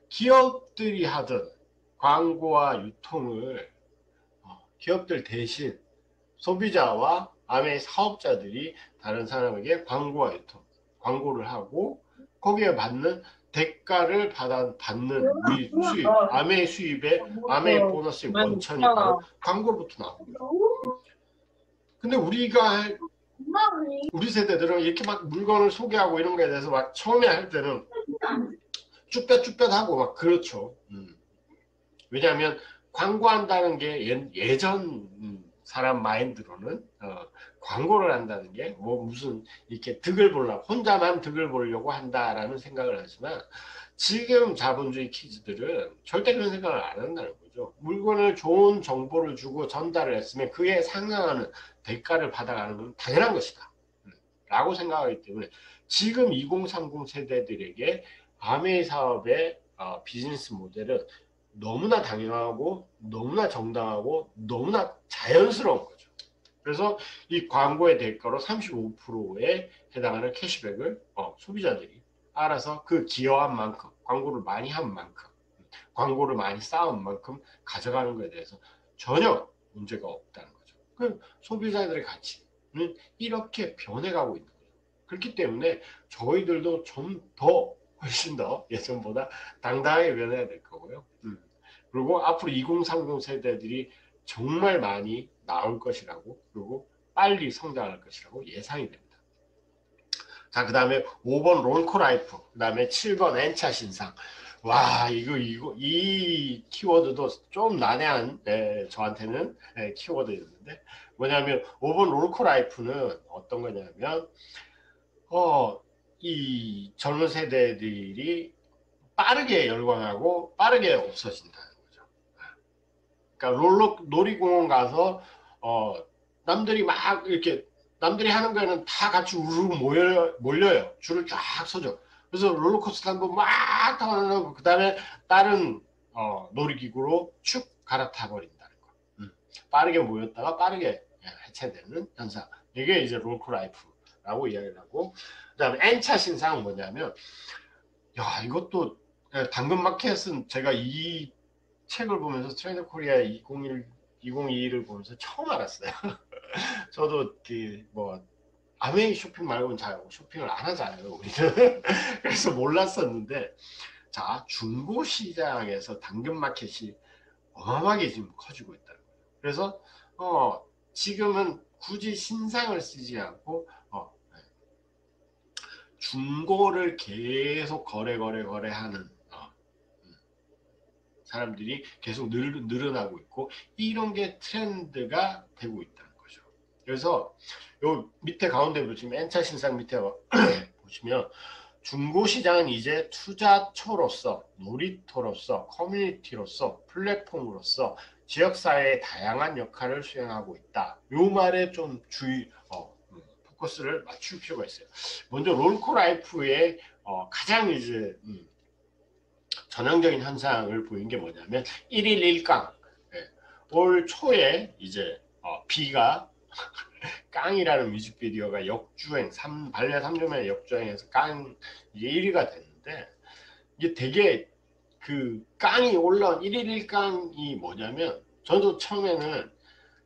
기업들이 하던 광고와 유통을 기업들 대신 소비자와 아메 사업자들이 다른 사람에게 광고와 유통, 광고를 하고 거기에 받는 대가를 받는 우리 수입, 아메 수입의 아메 보너스의 원천이 바로 광고로부터 나옵니다. 근데 우리 세대들은 이렇게 막 물건을 소개하고 이런 거에 대해서 막 처음에 할 때는 쭈뼛쭈뼛하고 막 그렇죠. 왜냐하면 광고한다는 게 예전 사람 마인드로는 광고를 한다는 게 뭐 무슨 이렇게 득을 보려고 혼자만 득을 보려고 한다라는 생각을 하지만 지금 자본주의 키즈들은 절대 그런 생각을 안 한다는 거죠. 물건을 좋은 정보를 주고 전달을 했으면 그에 상응하는 대가를 받아가는 건 당연한 것이다. 라고 생각하기 때문에 지금 2030 세대들에게 아메이 사업의 비즈니스 모델은 너무나 당연하고 너무나 정당하고 너무나 자연스러운 거죠. 그래서 이 광고의 대가로 35%에 해당하는 캐시백을 소비자들이 알아서 그 기여한 만큼 광고를 많이 한 만큼 광고를 많이 쌓은 만큼 가져가는 것에 대해서 전혀 문제가 없다는 거죠. 그 소비자들의 가치는 이렇게 변해가고 있는 거죠. 그렇기 때문에 저희들도 좀 더 훨씬 더 예전보다 당당하게 변해야 될 거고요. 그리고 앞으로 2030 세대들이 정말 많이 나올 것이라고 그리고 빨리 성장할 것이라고 예상이 됩니다. 자, 그 다음에 5번 론코라이프, 그 다음에 7번 엔차 신상. 와, 이 키워드도 좀 난해한, 저한테는 키워드였는데, 뭐냐면, 5번 론코라이프는 어떤 거냐면, 이 젊은 세대들이 빠르게 열광하고 빠르게 없어진다는 거죠. 그러니까 놀이공원 가서 남들이 막 이렇게 남들이 하는 거에는 다 같이 우르르 몰려요. 줄을 쫙 서죠. 그래서 롤러코스터 한번 막 타고 그 다음에 다른 놀이기구로 축 갈아타 버린다는 거. 빠르게 모였다가 빠르게 해체되는 현상. 이게 이제 롤코라이프라고 이야기를 하고, 그다음에 N차 신상은 뭐냐면, 야, 이것도 당근마켓은 제가 이 책을 보면서 트레이더 코리아 2021을 보면서 처음 알았어요. 저도 뭐 아메이 쇼핑 말고는 잘 쇼핑을 안 하잖아요, 우리는. 그래서 몰랐었는데, 자, 중고 시장에서 당근마켓이 어마어마하게 지금 커지고 있다는 거예요. 그래서 지금은 굳이 신상을 쓰지 않고 중고를 계속 거래하는 사람들이 계속 늘어나고 있고, 이런 게 트렌드가 되고 있다는 거죠. 그래서 요 밑에 가운데 보시면 N차 신상 밑에 보시면 중고시장은 이제 투자처로서, 놀이터로서, 커뮤니티로서, 플랫폼으로서 지역사회의 다양한 역할을 수행하고 있다. 요 말에 좀 코스를 맞출 필요가 있어요. 먼저 롤코라이프의 가장 이제 전형적인 현상을 보인 게 뭐냐면 1일 1강. 예. 올 초에 이제 B가 깡이라는 뮤직비디오가 역주행, 발레 3주만에 역주행해서 깡 이게 1위가 됐는데, 이게 되게 그 깡이 올라온 1일 1깡이 뭐냐면, 저도 처음에는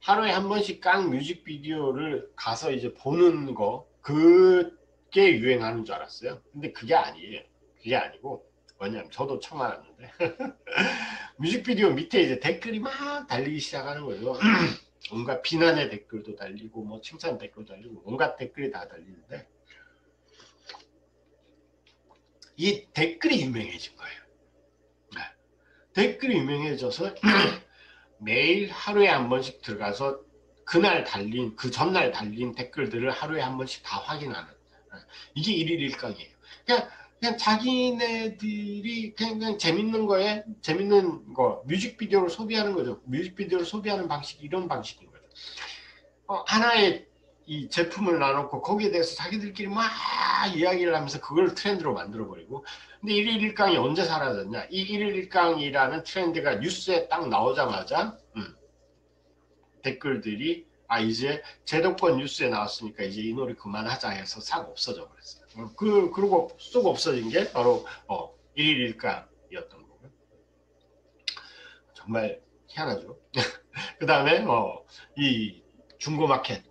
하루에 한 번씩 깡 뮤직비디오를 가서 이제 보는 거, 그게 유행하는 줄 알았어요. 근데 그게 아니에요. 그게 아니고 뭐냐면, 저도 처음 알았는데 뮤직비디오 밑에 이제 댓글이 막 달리기 시작하는 거예요. 온갖 비난의 댓글도 달리고 뭐 칭찬 댓글도 달리고 온갖 댓글이 다 달리는데, 이 댓글이 유명해진 거예요. 네. 댓글이 유명해져서 매일 하루에 한 번씩 들어가서 그날 달린, 그 전날 달린 댓글들을 하루에 한 번씩 다 확인하는, 이게 1일 1강이에요. 그냥 자기네들이 그냥 재밌는 거에, 재밌는 거, 뮤직비디오를 소비하는 거죠. 뮤직비디오를 소비하는 방식이 이런 방식인 거죠. 하나의 이 제품을 놔놓고 거기에 대해서 자기들끼리 막 이야기를 하면서 그걸 트렌드로 만들어버리고. 근데 1일 1강이 언제 사라졌냐? 이 1일 1강이라는 트렌드가 뉴스에 딱 나오자마자 댓글들이 이제 제도권 뉴스에 나왔으니까 이제 이 노래 그만하자 해서 싹 없어져 버렸어요. 그리고 쏙 없어진 게 바로 1일 1강이었던 거고요. 정말 희한하죠. 그 다음에 이 중고마켓,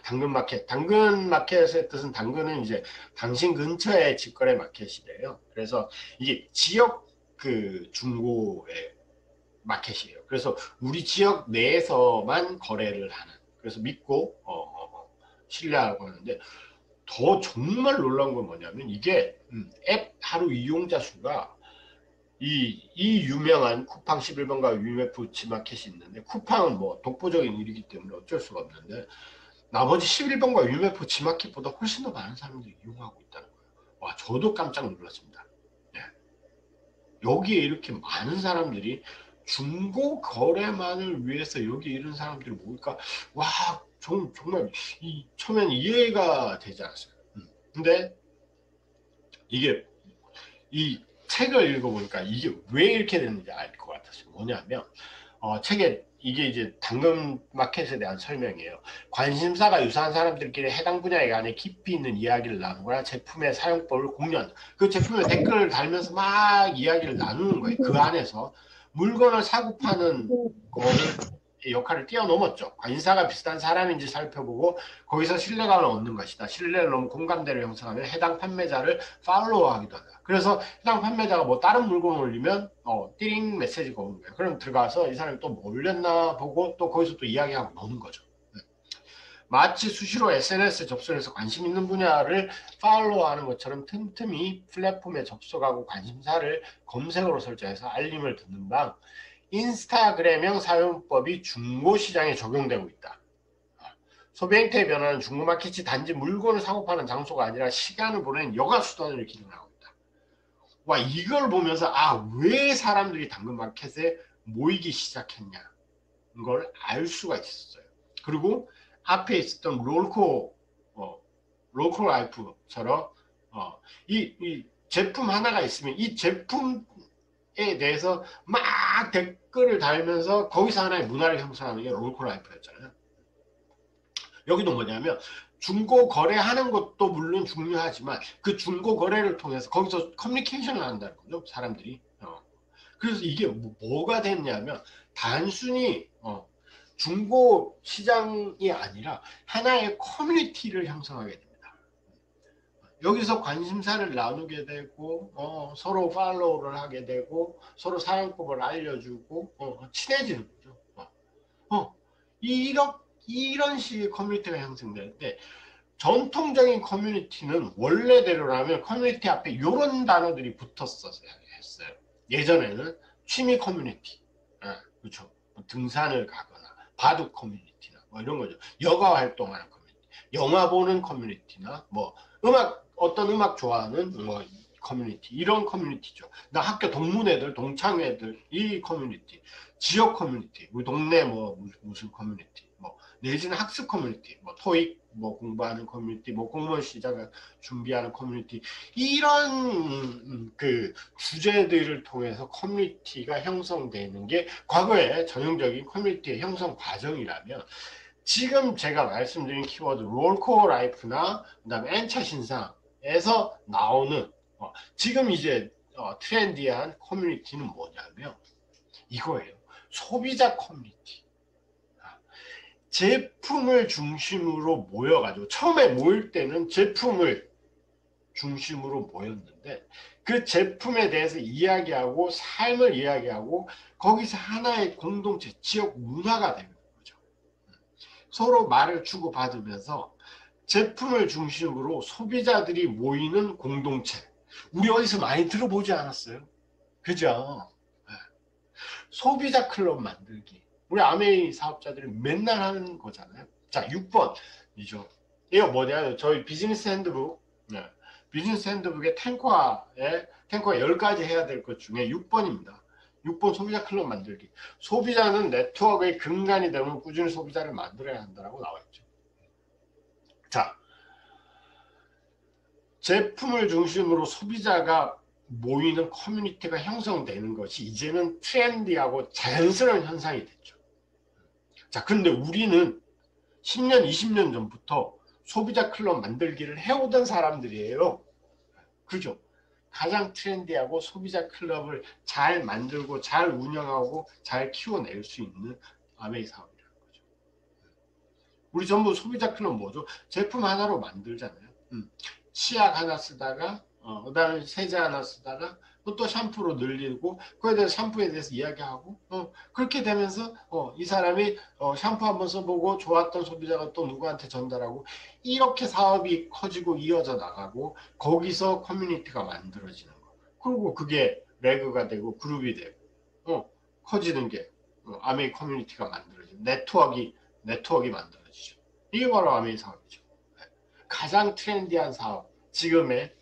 당근마켓. 당근마켓의 뜻은, 당근은 이제 당신 근처의 직거래 마켓이래요. 그래서 이게 지역 그 중고의 마켓이에요. 그래서 우리 지역 내에서만 거래를 하는, 그래서 믿고 신뢰하고 하는데, 더 정말 놀라운 건 뭐냐면, 이게 앱 하루 이용자 수가 이 유명한 쿠팡 11번가 UMF 지마켓이 있는데, 쿠팡은 뭐 독보적인 일이기 때문에 어쩔 수가 없는데, 나머지 11번가 UMF 지마켓보다 훨씬 더 많은 사람들이 이용하고 있다는 거예요. 저도 깜짝 놀랐습니다. 네. 여기에 이렇게 많은 사람들이 중고 거래만을 위해서 여기 이런 사람들이 모일까? 정말 처음엔 이해가 되지 않았어요. 근데 이게 이 책을 읽어보니까 이게 왜 이렇게 됐는지 알 것 같았어요. 뭐냐면 책에 이게 이제 당근 마켓에 대한 설명이에요. 관심사가 유사한 사람들끼리 해당 분야에 관해 깊이 있는 이야기를 나누거나 제품의 사용법을 공유한다. 그 제품에 댓글을 달면서 막 이야기를 나누는 거예요. 그 안에서 물건을 사고 파는 거를 역할을 뛰어넘었죠. 관심사가 비슷한 사람인지 살펴보고 거기서 신뢰감을 얻는 것이다. 신뢰를 넘은 공감대를 형성하면 해당 판매자를 팔로우하기도 한다. 그래서 해당 판매자가 뭐 다른 물건을 올리면 띠링 메시지가 오는 거예요. 그럼 들어가서 이 사람이 또 뭐 올렸나 보고 또 거기서 또 이야기하고 노는 거죠. 마치 수시로 SNS에 접속해서 관심 있는 분야를 팔로우하는 것처럼 틈틈이 플랫폼에 접속하고 관심사를 검색어로 설정해서 알림을 듣는 방, 인스타그램형 사용법이 중고시장에 적용되고 있다. 소비 행태의 변화는 중고마켓이 단지 물건을 사고 파는 장소가 아니라 시간을 보내는 여가수단으로 기능하고 있다. 이걸 보면서 왜 사람들이 당근마켓에 모이기 시작했냐, 걸 알 수가 있었어요. 그리고 앞에 있었던 롤코라이프처럼 이 제품 하나가 있으면 이 제품에 대해서 막 댓글을 달면서 거기서 하나의 문화를 형성하는 게 롤코라이프였잖아요. 여기도 뭐냐면 중고 거래하는 것도 물론 중요하지만 그 중고 거래를 통해서 거기서 커뮤니케이션을 한다는 거죠, 사람들이. 그래서 이게 뭐가 됐냐면 단순히 중고 시장이 아니라 하나의 커뮤니티를 형성하게 됩니다. 여기서 관심사를 나누게 되고 서로 팔로우를 하게 되고 서로 사용법을 알려주고 친해지는 거죠. 이런 식의 커뮤니티가 형성되는데, 전통적인 커뮤니티는 원래대로라면 커뮤니티 앞에 이런 단어들이 붙었었어야 했어요. 예전에는 취미 커뮤니티, 그렇죠. 등산을 가거나 바둑 커뮤니티나 뭐 이런 거죠. 여가 활동하는 커뮤니티, 영화 보는 커뮤니티나 뭐 어떤 음악 좋아하는 뭐 커뮤니티, 이런 커뮤니티죠. 나 학교 동문회들, 동창회들, 이 커뮤니티, 지역 커뮤니티, 우리 동네 뭐 무슨 커뮤니티, 뭐 내지는 학습 커뮤니티, 뭐 토익 뭐 공부하는 커뮤니티, 뭐 공무원 시작 준비하는 커뮤니티, 이런 그 주제들을 통해서 커뮤니티가 형성되는 게 과거의 전형적인 커뮤니티의 형성 과정이라면, 지금 제가 말씀드린 키워드 롤코어 라이프나 그다음에 N차 신상에서 나오는 지금 이제 트렌디한 커뮤니티는 뭐냐면 이거예요. 소비자 커뮤니티. 제품을 중심으로 모여가지고, 처음에 모일 때는 제품을 중심으로 모였는데 그 제품에 대해서 이야기하고 삶을 이야기하고 거기서 하나의 공동체, 지역 문화가 되는 거죠. 서로 말을 주고받으면서 제품을 중심으로 소비자들이 모이는 공동체. 우리 어디서 많이 들어보지 않았어요? 그죠? 네. 소비자 클럽 만들기. 우리 아메이 사업자들이 맨날 하는 거잖아요. 자, 6번이죠. 이거 뭐냐? 저희 비즈니스 핸드북. 네. 비즈니스 핸드북의 탱커 10가지 해야 될 것 중에 6번입니다. 6번 소비자 클럽 만들기. 소비자는 네트워크의 근간이 되면 꾸준히 소비자를 만들어야 한다고 나와 있죠. 자, 제품을 중심으로 소비자가 모이는 커뮤니티가 형성되는 것이 이제는 트렌디하고 자연스러운 현상이 됐죠. 자, 근데 우리는 10년, 20년 전부터 소비자 클럽 만들기를 해오던 사람들이에요. 그죠? 가장 트렌디하고 소비자 클럽을 잘 만들고 잘 운영하고 잘 키워낼 수 있는 아메이 사업이라는 거죠. 우리 전부 소비자 클럽 뭐죠? 제품 하나로 만들잖아요. 치약 하나 쓰다가 그다음에 세제 하나 쓰다가 또 샴푸로 늘리고 그에 대해서 샴푸에 대해서 이야기하고 그렇게 되면서 이 사람이 샴푸 한번 써보고 좋았던 소비자가 또 누구한테 전달하고, 이렇게 사업이 커지고 이어져 나가고 거기서 커뮤니티가 만들어지는 거. 그리고 그게 레그가 되고 그룹이 되고 커지는 게 아메이 커뮤니티가 만들어지고 네트워크가 만들어지죠. 이게 바로 아메이 사업이죠. 가장 트렌디한 사업, 지금의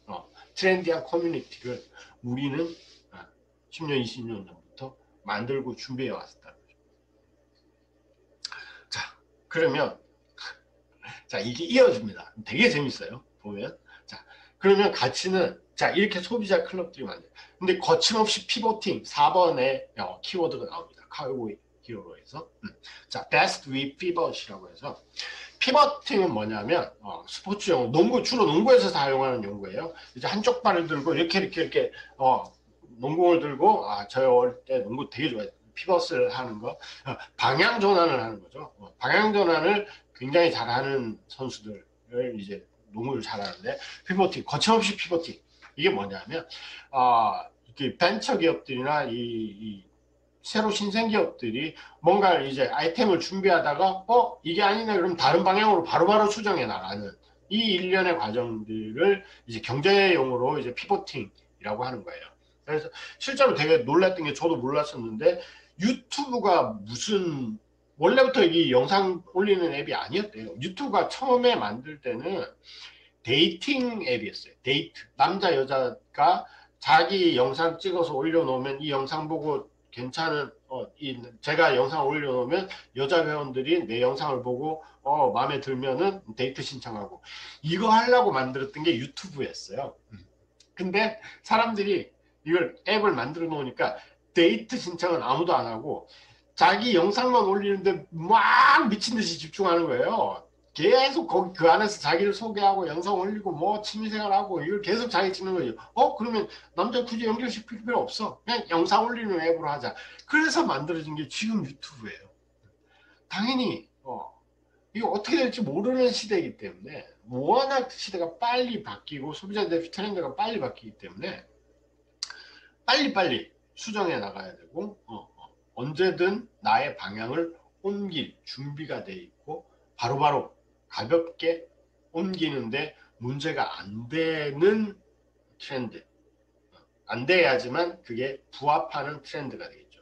트렌디한 커뮤니티를 우리는 10년, 20년 전부터 만들고 준비해 왔다는 거죠. 자, 그러면 자, 이게 이어집니다. 되게 재밌어요. 보면. 자, 그러면 가치는, 자, 이렇게 소비자 클럽들이 만들어요. 근데 거침없이 피보팅 4번에 키워드가 나옵니다. 카우보이 히어로에서. 자, best with pivot이라고 해서, 피버팅은 뭐냐면 스포츠 용어, 농구, 주로 농구에서 사용하는 용어예요. 이제 한쪽 발을 들고 이렇게 농공을 들고, 저 어릴 때 농구 되게 좋아해요. 피벗을 하는 거, 방향 전환을 하는 거죠. 방향 전환을 굉장히 잘하는 선수들을 이제 농구를 잘하는데, 피버팅, 거침없이 피버팅. 이게 뭐냐면 이렇게 벤처 기업들이나 이 새로 신생 기업들이 뭔가 이제 아이템을 준비하다가 이게 아니네 그럼 다른 방향으로 바로바로 수정해 나가는 이 일련의 과정들을 이제 경제용어로 이제 피보팅이라고 하는 거예요. 그래서 실제로 되게 놀랐던 게, 저도 몰랐었는데 유튜브가 무슨 원래부터 이 영상 올리는 앱이 아니었대요. 유튜브가 처음에 만들 때는 데이팅 앱이었어요. 데이트. 남자 여자가 자기 영상 찍어서 올려놓으면 이 영상 보고 괜찮은 제가 영상 올려놓으면 여자 회원들이 내 영상을 보고 마음에 들면은 데이트 신청하고, 이거 하려고 만들었던 게 유튜브였어요. 근데 사람들이 이걸 앱을 만들어 놓으니까 데이트 신청은 아무도 안 하고 자기 영상만 올리는데 막 미친 듯이 집중하는 거예요. 계속 거기 그 안에서 자기를 소개하고 영상 올리고 뭐 취미생활하고 이걸 계속 자기 찍는 거죠. 그러면 남자 굳이 연결시킬 필요 없어. 그냥 영상 올리는 앱으로 하자. 그래서 만들어진 게 지금 유튜브예요. 당연히 이거 어떻게 될지 모르는 시대이기 때문에, 워낙 시대가 빨리 바뀌고 소비자들 트렌드가 빨리 바뀌기 때문에 빨리빨리 수정해 나가야 되고 언제든 나의 방향을 옮길 준비가 돼 있고 바로바로 가볍게 옮기는데 문제가 안 되는 트렌드, 안 돼야지만 그게 부합하는 트렌드가 되겠죠.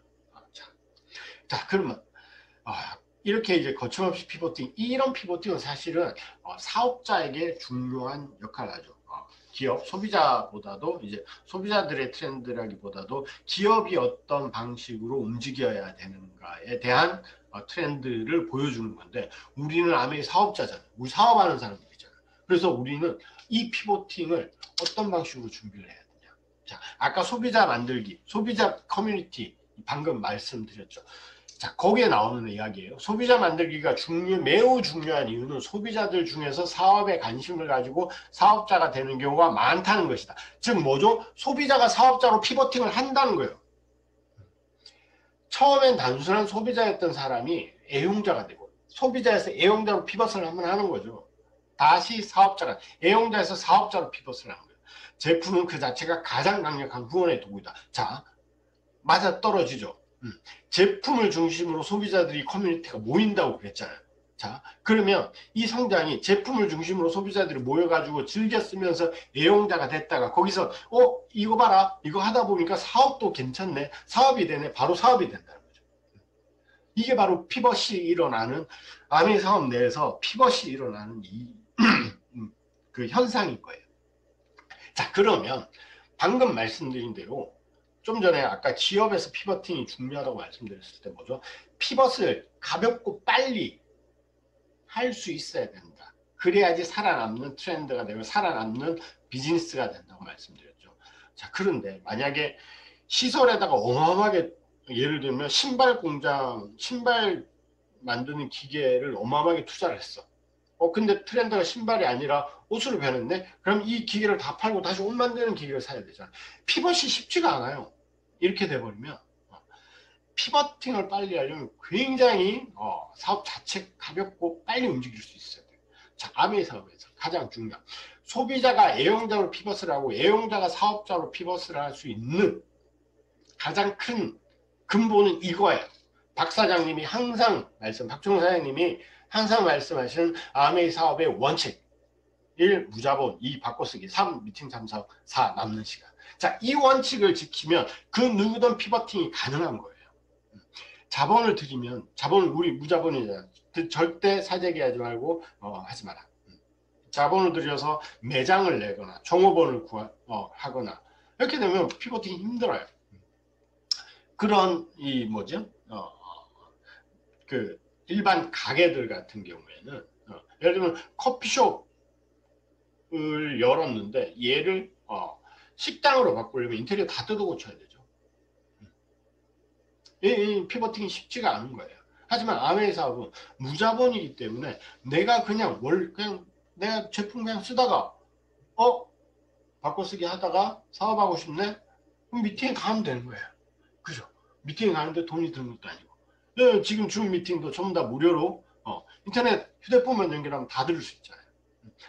자, 그러면 이렇게 이제 거침없이 피보팅, 이런 피보팅은 사실은 사업자에게 중요한 역할을 하죠. 기업, 소비자보다도 이제 소비자들의 트렌드라기보다도 기업이 어떤 방식으로 움직여야 되는가에 대한 트렌드를 보여주는 건데 우리는 아메이 사업자잖아요. 우리 사업하는 사람들이잖아요. 그래서 우리는 이 피보팅을 어떤 방식으로 준비를 해야 되냐. 자, 아까 소비자 만들기, 소비자 커뮤니티 방금 말씀드렸죠. 자, 거기에 나오는 이야기예요. 소비자 만들기가 매우 중요한 이유는 소비자들 중에서 사업에 관심을 가지고 사업자가 되는 경우가 많다는 것이다. 즉 뭐죠? 소비자가 사업자로 피보팅을 한다는 거예요. 처음엔 단순한 소비자였던 사람이 애용자가 되고 소비자에서 애용자로 피벗을 한번 하는 거죠. 다시 사업자가 애용자에서 사업자로 피벗을 하는 거예요. 제품은 그 자체가 가장 강력한 후원의 도구이다. 자, 맞아떨어지죠. 제품을 중심으로 소비자들이 커뮤니티가 모인다고 그랬잖아요. 자, 그러면 이 성장이 제품을 중심으로 소비자들이 모여가지고 즐겨 쓰면서 애용자가 됐다가 거기서 이거 봐라, 이거 하다 보니까 사업도 괜찮네, 사업이 되네, 바로 사업이 된다는 거죠. 이게 바로 피벗이 일어나는 아메이 사업 내에서 피벗이 일어나는 그 현상인 거예요. 자, 그러면 방금 말씀드린 대로 좀 전에 아까 기업에서 피벗팅이 중요하다고 말씀드렸을 때 뭐죠? 피벗을 가볍고 빨리 할 수 있어야 된다. 그래야지 살아남는 트렌드가 되고 살아남는 비즈니스가 된다고 말씀드렸죠. 자, 그런데 만약에 시설에다가 어마어마하게 예를 들면 신발 공장, 신발 만드는 기계를 어마어마하게 투자를 했어. 근데 트렌드가 신발이 아니라 옷으로 변했네? 그럼 이 기계를 다 팔고 다시 옷 만드는 기계를 사야 되잖아. 피벗이 쉽지가 않아요. 이렇게 돼버리면 피벗팅을 빨리 하려면 굉장히 사업 자체 가볍고 빨리 움직일 수 있어야 돼요. 자, 아메이 사업에서 가장 중요한 소비자가 애용자로 피벗을 하고 애용자가 사업자로 피벗을 할 수 있는 가장 큰 근본은 이거예요. 박 사장님이 항상 박종호 사장님이 항상 말씀하시는 아메이 사업의 원칙 1. 무자본 2. 바꿔쓰기 3. 미팅 참석 4. 남는 시간. 자, 이 원칙을 지키면 그 누구든 피벗팅이 가능한 거예요. 자본을 들이면 자본을 우리 무자본이잖아. 절대 사재기하지 말고 하지 마라. 자본을 들여서 매장을 내거나 종업원을 하거나 이렇게 되면 피벗팅이 힘들어요. 그런 그 일반 가게들 같은 경우에는 예를 들면 커피숍을 열었는데 얘를 식당으로 바꾸려면 인테리어 다 뜯어 고쳐야 되죠. 이 피벗팅이 쉽지가 않은 거예요. 하지만 아메이 사업은 무자본이기 때문에 내가 그냥 내가 제품 그냥 쓰다가 바꿔쓰기 하다가 사업하고 싶네? 그럼 미팅에 가면 되는 거예요. 그죠? 미팅에 가는데 돈이 드는 것도 아니고. 지금 줌 미팅도 전부 다 무료로 인터넷 휴대폰만 연결하면 다 들을 수 있잖아요.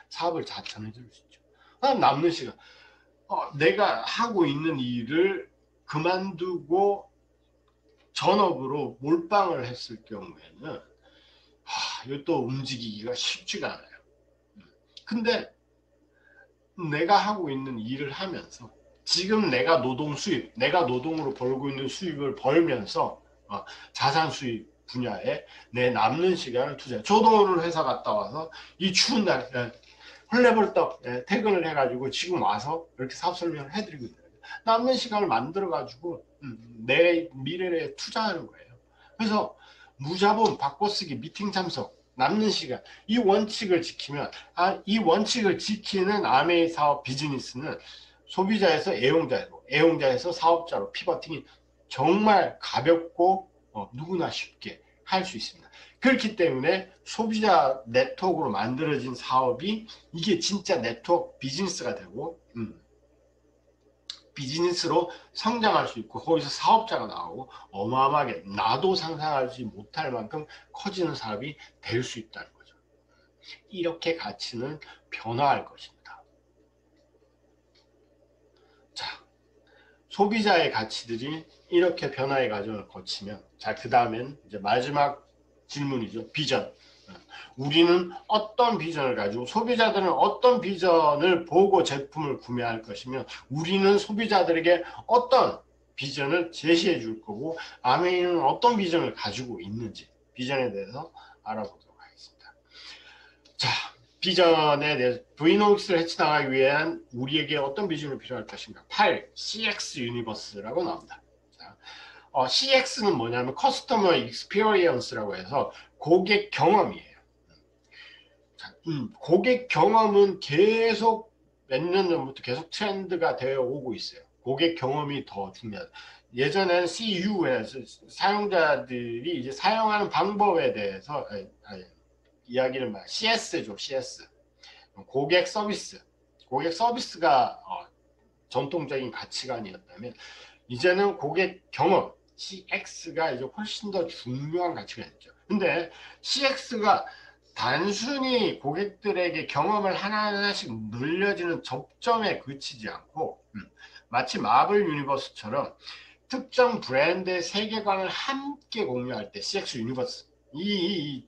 사업을 다 전해줄 수 있죠. 남는 시간 내가 하고 있는 일을 그만두고 전업으로 몰빵을 했을 경우에는 이것도 움직이기가 쉽지가 않아요. 근데 내가 하고 있는 일을 하면서 지금 내가 노동 수입, 내가 노동으로 벌고 있는 수입을 벌면서 자산 수입 분야에 내 남는 시간을 투자해. 저도 오늘 회사 갔다 와서 이 추운 날 헐레벌떡 퇴근을 해가지고 지금 와서 이렇게 사업 설명을 해드리고 있는 거예요. 남는 시간을 만들어가지고 내 미래에 투자하는 거예요. 그래서 무자본, 바꿔쓰기, 미팅 참석, 남는 시간 이 원칙을 지키면 이 원칙을 지키는 아메이 사업 비즈니스는 소비자에서 애용자로, 애용자에서 사업자로 피벗팅이 정말 가볍고 누구나 쉽게 할 수 있습니다. 그렇기 때문에 소비자 네트워크로 만들어진 사업이 이게 진짜 네트워크 비즈니스가 되고 비즈니스로 성장할 수 있고 거기서 사업자가 나오고 어마어마하게 나도 상상하지 못할 만큼 커지는 사업이 될 수 있다는 거죠. 이렇게 가치는 변화할 것입니다. 자, 소비자의 가치들이 이렇게 변화의 과정을 거치면 그 다음엔 이제 마지막 질문이죠. 비전. 우리는 어떤 비전을 가지고 소비자들은 어떤 비전을 보고 제품을 구매할 것이며 우리는 소비자들에게 어떤 비전을 제시해 줄 거고 아메이는 어떤 비전을 가지고 있는지 비전에 대해서 알아보도록 하겠습니다. 자, 비전에 대해서 브이노믹스를 헤쳐나가기 위한 우리에게 어떤 비전이 필요할 것인가. 8. CX 유니버스라고 나옵니다. 자, CX는 뭐냐면 커스터머 익스피리언스라고 해서 고객 경험이에요. 자, 고객 경험은 계속 몇 년 전부터 계속 트렌드가 되어 오고 있어요. 고객 경험이 더 중요하다. 예전에는 CU에서 사용자들이 이제 사용하는 방법에 대해서 이야기를 말 CS죠, CS. 고객 서비스. 고객 서비스가 전통적인 가치관이었다면 이제는 고객 경험, CX가 이제 훨씬 더 중요한 가치가 됐죠. 근데 CX가 단순히 고객들에게 경험을 하나하나씩 늘려지는 접점에 그치지 않고 마치 마블 유니버스처럼 특정 브랜드의 세계관을 함께 공유할 때 CX 유니버스 이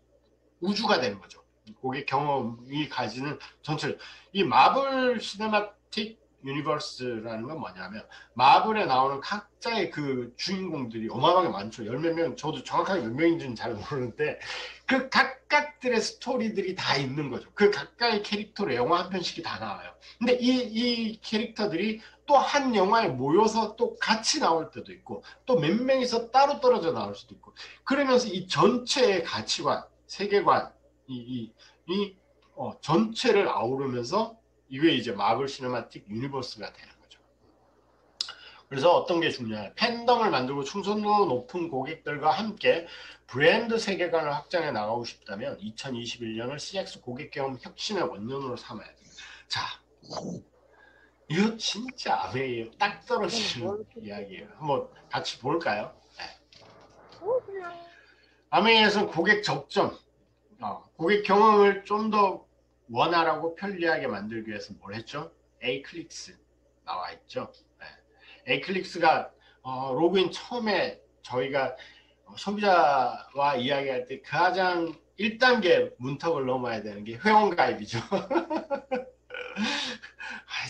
우주가 되는 거죠. 고객 경험이 가지는 전체 이 마블 시네마틱 유니버스라는 건 뭐냐면 마블에 나오는 각자의 그 주인공들이 어마어마하게 많죠. 열 몇 명, 저도 정확하게 몇 명인지는 잘 모르는데 그 각각들의 스토리들이 다 있는 거죠. 그 각각의 캐릭터로 영화 한 편씩이 다 나와요. 근데 이 캐릭터들이 또 한 영화에 모여서 또 같이 나올 때도 있고 또 몇 명이서 따로 떨어져 나올 수도 있고 그러면서 이 전체의 가치관, 세계관 전체를 아우르면서 이게 이제 마블 시네마틱 유니버스가 되는 거죠. 그래서 어떤 게 중요해요? 팬덤을 만들고 충성도 높은 고객들과 함께 브랜드 세계관을 확장해 나가고 싶다면 2021년을 CX 고객 경험 혁신의 원년으로 삼아야 돼요. 자, 이거 진짜 아메이에요. 딱 떨어지는 이야기예요. 한번 같이 볼까요? 네. 아메이에서는 고객 접점, 고객 경험을 좀 더 원활하고 편리하게 만들기 위해서 뭘 했죠? 에이클릭스 나와 있죠. 네. 에이클릭스가 로그인 처음에 저희가 소비자와 이야기할 때 가장 1단계 문턱을 넘어야 되는 게 회원가입이죠.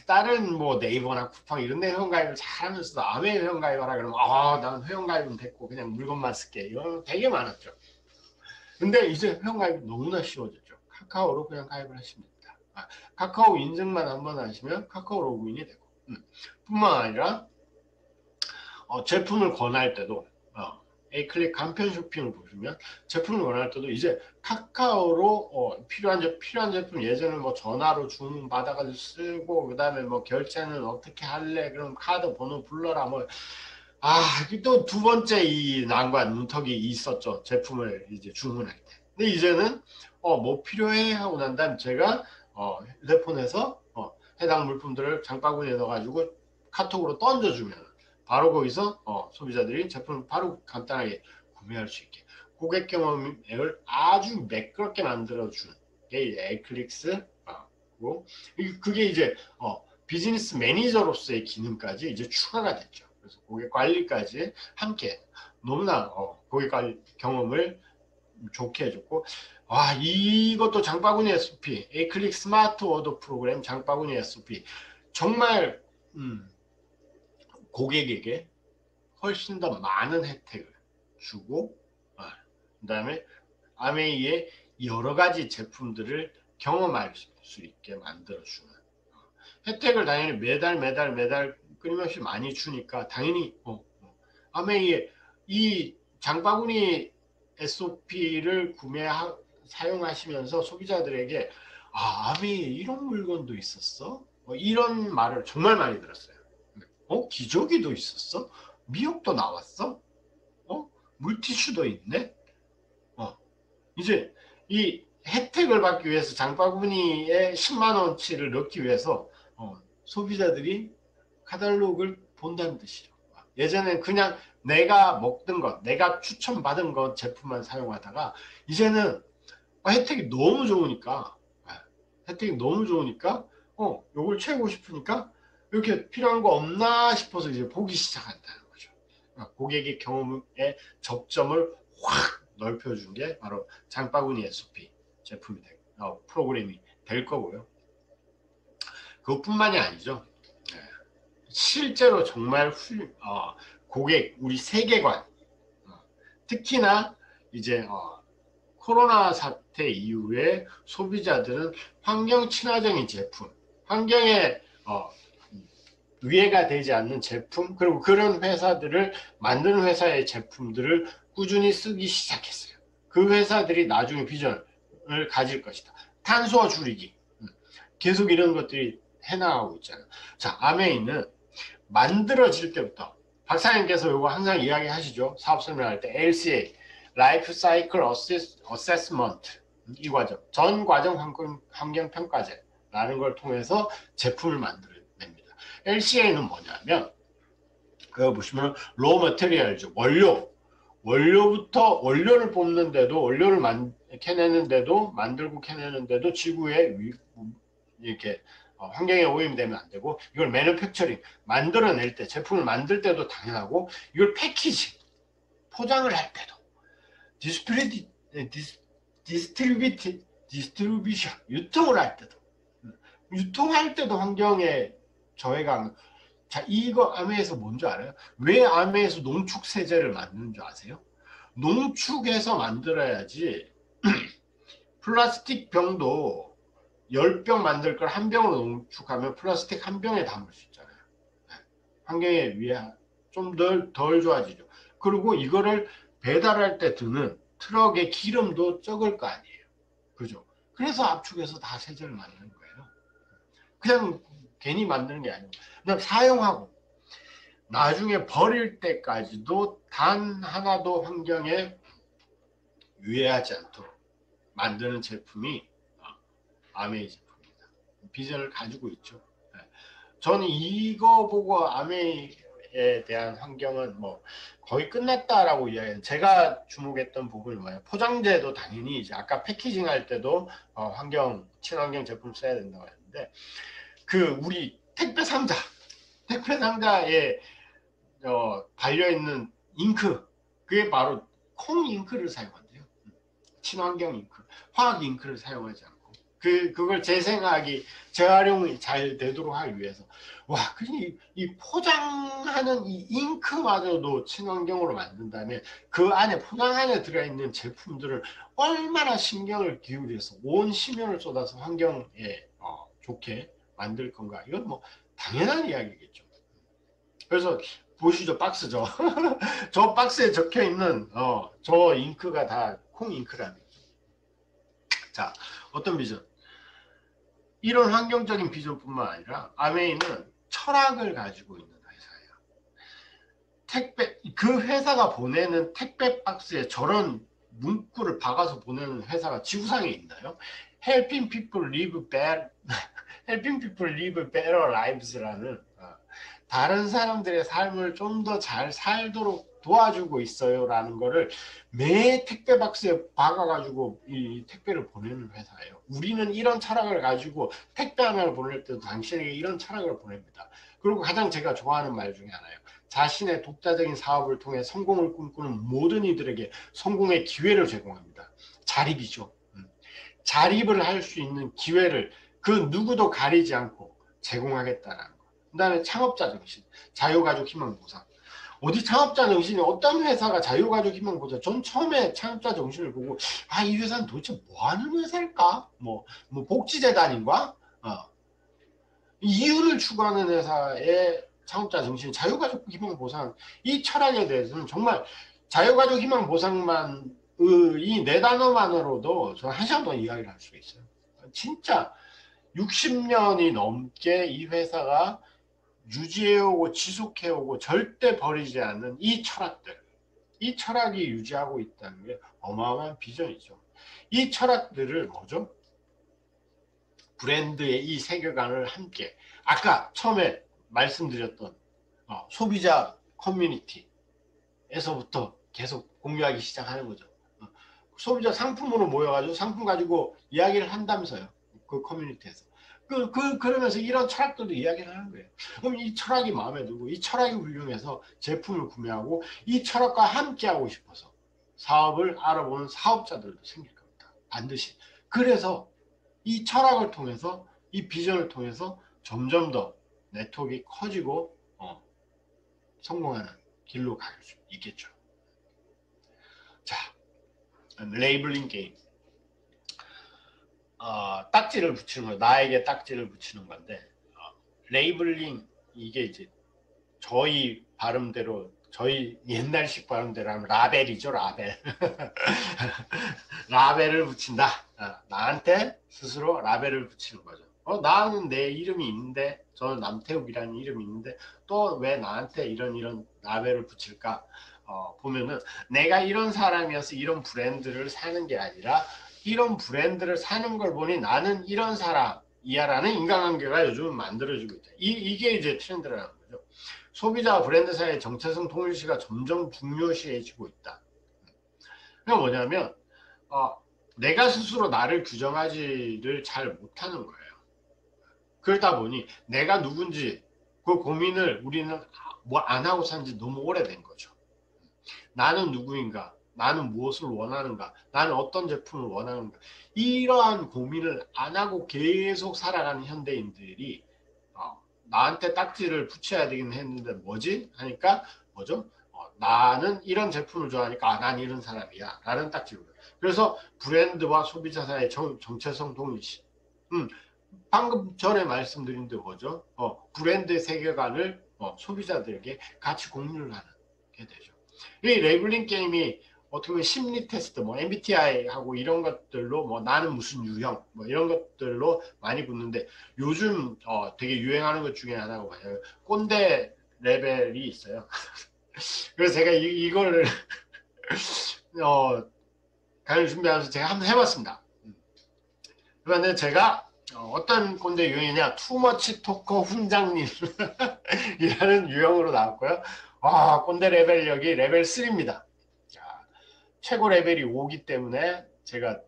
다른 뭐 네이버나 쿠팡 이런 데 회원가입을 잘하면서도 아메 회원가입하라 그러면 나는 회원가입은 됐고 그냥 물건만 쓸게 이거 되게 많았죠. 근데 이제 회원가입이 너무나 쉬워졌죠. 카카오로 그냥 가입을 하시면 됩니다. 카카오 인증만 한번 하시면 카카오 로그인이 되고 뿐만 아니라 제품을 권할 때도 A클릭 간편 쇼핑을 보시면 제품을 권할 때도 이제 카카오로 필요한 제품 예전에 뭐 전화로 주문 받아가지고 쓰고 그 다음에 뭐 결제는 어떻게 할래 그럼 카드 번호 불러라 뭐 또 두 번째 이 난관 문턱이 있었죠. 제품을 이제 주문할 때. 근데 이제는 뭐 필요해 하고 난 다음 제가 휴대폰에서 해당 물품들을 장바구니에 넣어가지고 카톡으로 던져주면 바로 거기서 소비자들이 제품을 바로 간단하게 구매할 수 있게 고객 경험을 아주 매끄럽게 만들어준 게 이제 에이클릭스고 그게 이제 비즈니스 매니저로서의 기능까지 이제 추가가 됐죠. 그래서 고객 관리까지 함께 너무나 고객 관리 경험을 좋게 해줬고 이것도 장바구니 SP 에이클릭 스마트 오더 프로그램 장바구니 SP 정말 고객에게 훨씬 더 많은 혜택을 주고 그 다음에 아메이의 여러 가지 제품들을 경험할 수 있게 만들어주는 혜택을 당연히 매달 끊임없이 많이 주니까 당연히 아메이의 이 장바구니 SOP를 사용하시면서 소비자들에게 아메이에 이런 물건도 있었어? 이런 말을 정말 많이 들었어요. 기저귀도 있었어? 미역도 나왔어? 물티슈도 있네? 이제 이 혜택을 받기 위해서 장바구니에 10만원치를 넣기 위해서 소비자들이 카탈로그를 본다는 뜻이죠. 예전엔 그냥 내가 먹던 것, 내가 추천받은 것 제품만 사용하다가 이제는 혜택이 너무 좋으니까 요걸 채우고 싶으니까 이렇게 필요한 거 없나 싶어서 이제 보기 시작한다는 거죠. 고객의 경험의 접점을 확 넓혀준 게 바로 장바구니 SOP 제품이 프로그램이 될 거고요. 그것뿐만이 아니죠. 실제로 정말 고객 우리 세계관 특히나 이제 코로나 사태 이후에 소비자들은 환경 친화적인 제품 환경에 위해가 되지 않는 제품, 그리고 그런 회사들을 만드는 회사의 제품들을 꾸준히 쓰기 시작했어요. 그 회사들이 나중에 비전을 가질 것이다. 탄소 줄이기. 계속 이런 것들이 해나가고 있잖아요. 자, 아메이는 만들어질 때부터 박사님께서 이거 항상 이야기하시죠. 사업 설명할 때 LCA, Life Cycle Assessment 이 과정, 전 과정 환경 평가제라는 걸 통해서 제품을 만들어냅니다. LCA는 뭐냐면 그거 보시면 로 머테리얼이죠. 원료부터 원료를 뽑는데도 원료를 캐내는데도 만들고 캐내는데도 지구에 이렇게 환경에 오염이 되면 안 되고, 이걸 매니팩처링 만들어낼 때 제품을 만들 때도 당연하고, 이걸 패키징 포장을 할 때도 디스트리비 디스트리뷰션 유통을 할 때도 유통할 때도 환경에 저해가. 자, 이거 아메에서 뭔지 알아요? 왜 아메에서 농축 세제를 만드는 줄 아세요? 농축해서 만들어야지 플라스틱 병도 10병 만들 걸 한 병으로 농축하면 플라스틱 한 병에 담을 수 있잖아요. 환경에 위해 좀 덜 좋아지죠. 그리고 이거를 배달할 때 드는 트럭의 기름도 적을 거 아니에요. 그죠? 그래서 압축해서 다 세제를 만드는 거예요. 그냥 괜히 만드는 게 아니고, 그냥 사용하고 나중에 버릴 때까지도 단 하나도 환경에 유해하지 않도록 만드는 제품이 아메이 제품입니다. 비전을 가지고 있죠. 저는 이거 보고 아메이에 대한 환경은 뭐 거의 끝났다라고 이야기해요. 제가 주목했던 부분이 뭐예요? 포장재도 당연히 이제 아까 패키징 할 때도 친환경 제품 써야 된다고 했는데, 그 우리 택배 상자에 달려있는 잉크, 그게 바로 콩 잉크를 사용한대요. 친환경 잉크, 화학 잉크를 사용하지 않고. 그걸 재활용이 잘 되도록 하기 위해서. 와, 이 포장하는 이 잉크마저도 친환경으로 만든다면 그 안에, 포장 안에 들어있는 제품들을 얼마나 신경을 기울여서 온 심혈을 쏟아서 환경에 좋게 만들 건가. 이건 뭐 당연한 이야기겠죠. 그래서 보시죠, 박스죠. 저 박스에 적혀 있는 저 잉크가 다 콩 잉크라는 거죠. 자, 어떤 비전? 이런 환경적인 비전뿐만 아니라 아메이는 철학을 가지고 있는 회사예요. 그 회사가 보내는 택배 박스에 저런 문구를 박아서 보내는 회사가 지구상에 있나요? Helping people live better, Helping people live better lives라는 다른 사람들의 삶을 좀 더 잘 살도록 도와주고 있어요라는 거를 매 택배 박스에 박아가지고 이 택배를 보내는 회사예요. 우리는 이런 철학을 가지고 택배 하나를 보낼 때도 당신에게 이런 철학을 보냅니다. 그리고 가장 제가 좋아하는 말 중에 하나예요. 자신의 독자적인 사업을 통해 성공을 꿈꾸는 모든 이들에게 성공의 기회를 제공합니다. 자립이죠. 자립을 할 수 있는 기회를 그 누구도 가리지 않고 제공하겠다는 거. 그 다음에 창업자 정신, 자유가족 희망 보상. 어디 창업자 정신이, 어떤 회사가 자유가족 희망 보장. 전 처음에 창업자 정신을 보고 이 회사는 도대체 뭐 하는 회사일까? 뭐 복지재단인가? 이윤을 추구하는 회사의 창업자 정신, 자유가족 희망 보상, 이 철학에 대해서는 정말 자유가족 희망 보상만 이 네 단어만으로도 저는 한 시간 동안 이야기를 할 수 있어요. 진짜 60년이 넘게 이 회사가 유지해오고 지속해오고 절대 버리지 않는 이 철학들, 이 철학이 유지하고 있다는 게 어마어마한 비전이죠. 이 철학들을 뭐죠? 브랜드의 이 세계관을 함께, 아까 처음에 말씀드렸던 소비자 커뮤니티에서부터 계속 공유하기 시작하는 거죠. 소비자 상품으로 모여가지고 상품 가지고 이야기를 한다면서요. 그 커뮤니티에서. 그러면서 이런 철학들도 이야기를 하는 거예요. 그럼 이 철학이 마음에 들고 이 철학이 훌륭해서 제품을 구매하고 이 철학과 함께 하고 싶어서 사업을 알아보는 사업자들도 생길 겁니다. 반드시. 그래서 이 철학을 통해서, 이 비전을 통해서 점점 더 네트워크가 커지고 성공하는 길로 갈 수 있겠죠. 자, 레이블링 게임. 딱지를 붙이는 거예요. 나에게 딱지를 붙이는 건데, 레이블링, 이게 이제 저희 발음대로, 저희 옛날식 발음대로 하면 라벨이죠, 라벨. 라벨을 붙인다. 나한테 스스로 라벨을 붙이는 거죠. 나는 내 이름이 있는데, 저는 남태욱이라는 이름이 있는데, 또 왜 나한테 이런 라벨을 붙일까? 보면은, 내가 이런 사람이어서 이런 브랜드를 사는 게 아니라, 이런 브랜드를 사는 걸 보니 나는 이런 사람이야라는 인간관계가 요즘 만들어지고 있다. 이게 이제 트렌드라는 거죠. 소비자 브랜드 사이의 정체성 통일시가 점점 중요시해지고 있다. 그게 뭐냐면, 내가 스스로 나를 규정하지를 잘 못하는 거예요. 그러다 보니 내가 누군지 그 고민을 우리는 뭐 안 하고 산 지 너무 오래된 거죠. 나는 누구인가? 나는 무엇을 원하는가? 나는 어떤 제품을 원하는가? 이러한 고민을 안 하고 계속 살아가는 현대인들이 나한테 딱지를 붙여야 되긴 했는데 뭐지? 하니까 뭐죠? 나는 이런 제품을 좋아하니까 난 이런 사람이야 라는 딱지를. 그래서 브랜드와 소비자 사이의 정체성 동일시. 방금 전에 말씀드린 데 뭐죠? 브랜드의 세계관을 소비자들에게 같이 공유를 하는 게 되죠. 이 레이블링 게임이 어떻게 보면 심리 테스트, 뭐 MBTI하고 이런 것들로 뭐 나는 무슨 유형, 뭐 이런 것들로 많이 붙는데 요즘 되게 유행하는 것 중에 하나가 뭐냐면 꼰대 레벨이 있어요. 그래서 제가 이걸 강의 준비하면서 제가 한번 해봤습니다. 그런데 제가 어떤 꼰대 유형이냐, 투머치 토커 훈장님 이라는 유형으로 나왔고요. 꼰대 레벨력이 레벨 3입니다. 최고 레벨이 5기 때문에 제가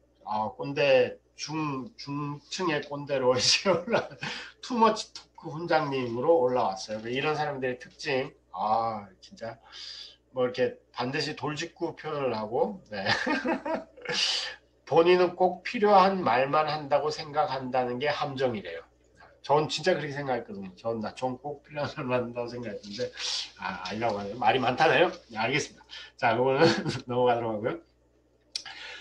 꼰대 중층의 꼰대로 이제 투머치 토크 훈장님으로 올라왔어요. 이런 사람들의 특징, 진짜 뭐 이렇게 반드시 돌직구 표현을 하고, 네. 본인은 꼭 필요한 말만 한다고 생각한다는 게 함정이래요. 전 진짜 그렇게 생각했거든요. 전 꼭 필요한 말만 한다고 생각했는데 아니라고 하네요. 말이 많다네요. 네, 알겠습니다. 자, 그거는 넘어가도록 하고요.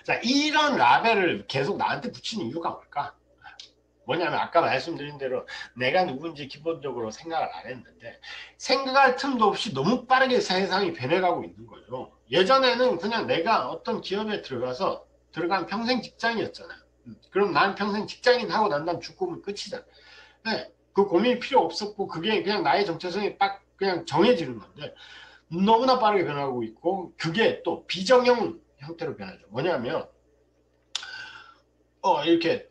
자, 이런 라벨을 계속 나한테 붙이는 이유가 뭘까? 뭐냐면 아까 말씀드린 대로 내가 누군지 기본적으로 생각을 안 했는데 생각할 틈도 없이 너무 빠르게 세상이 변해가고 있는 거죠. 예전에는 그냥 내가 어떤 기업에 들어간 평생 직장이었잖아요. 그럼 난 평생 직장인 하고 난 다음 죽고 끝이잖아. 네, 그 고민이 필요 없었고 그게 그냥 나의 정체성이 딱 그냥 정해지는 건데 너무나 빠르게 변하고 있고 그게 또 비정형 형태로 변하죠. 뭐냐면 이렇게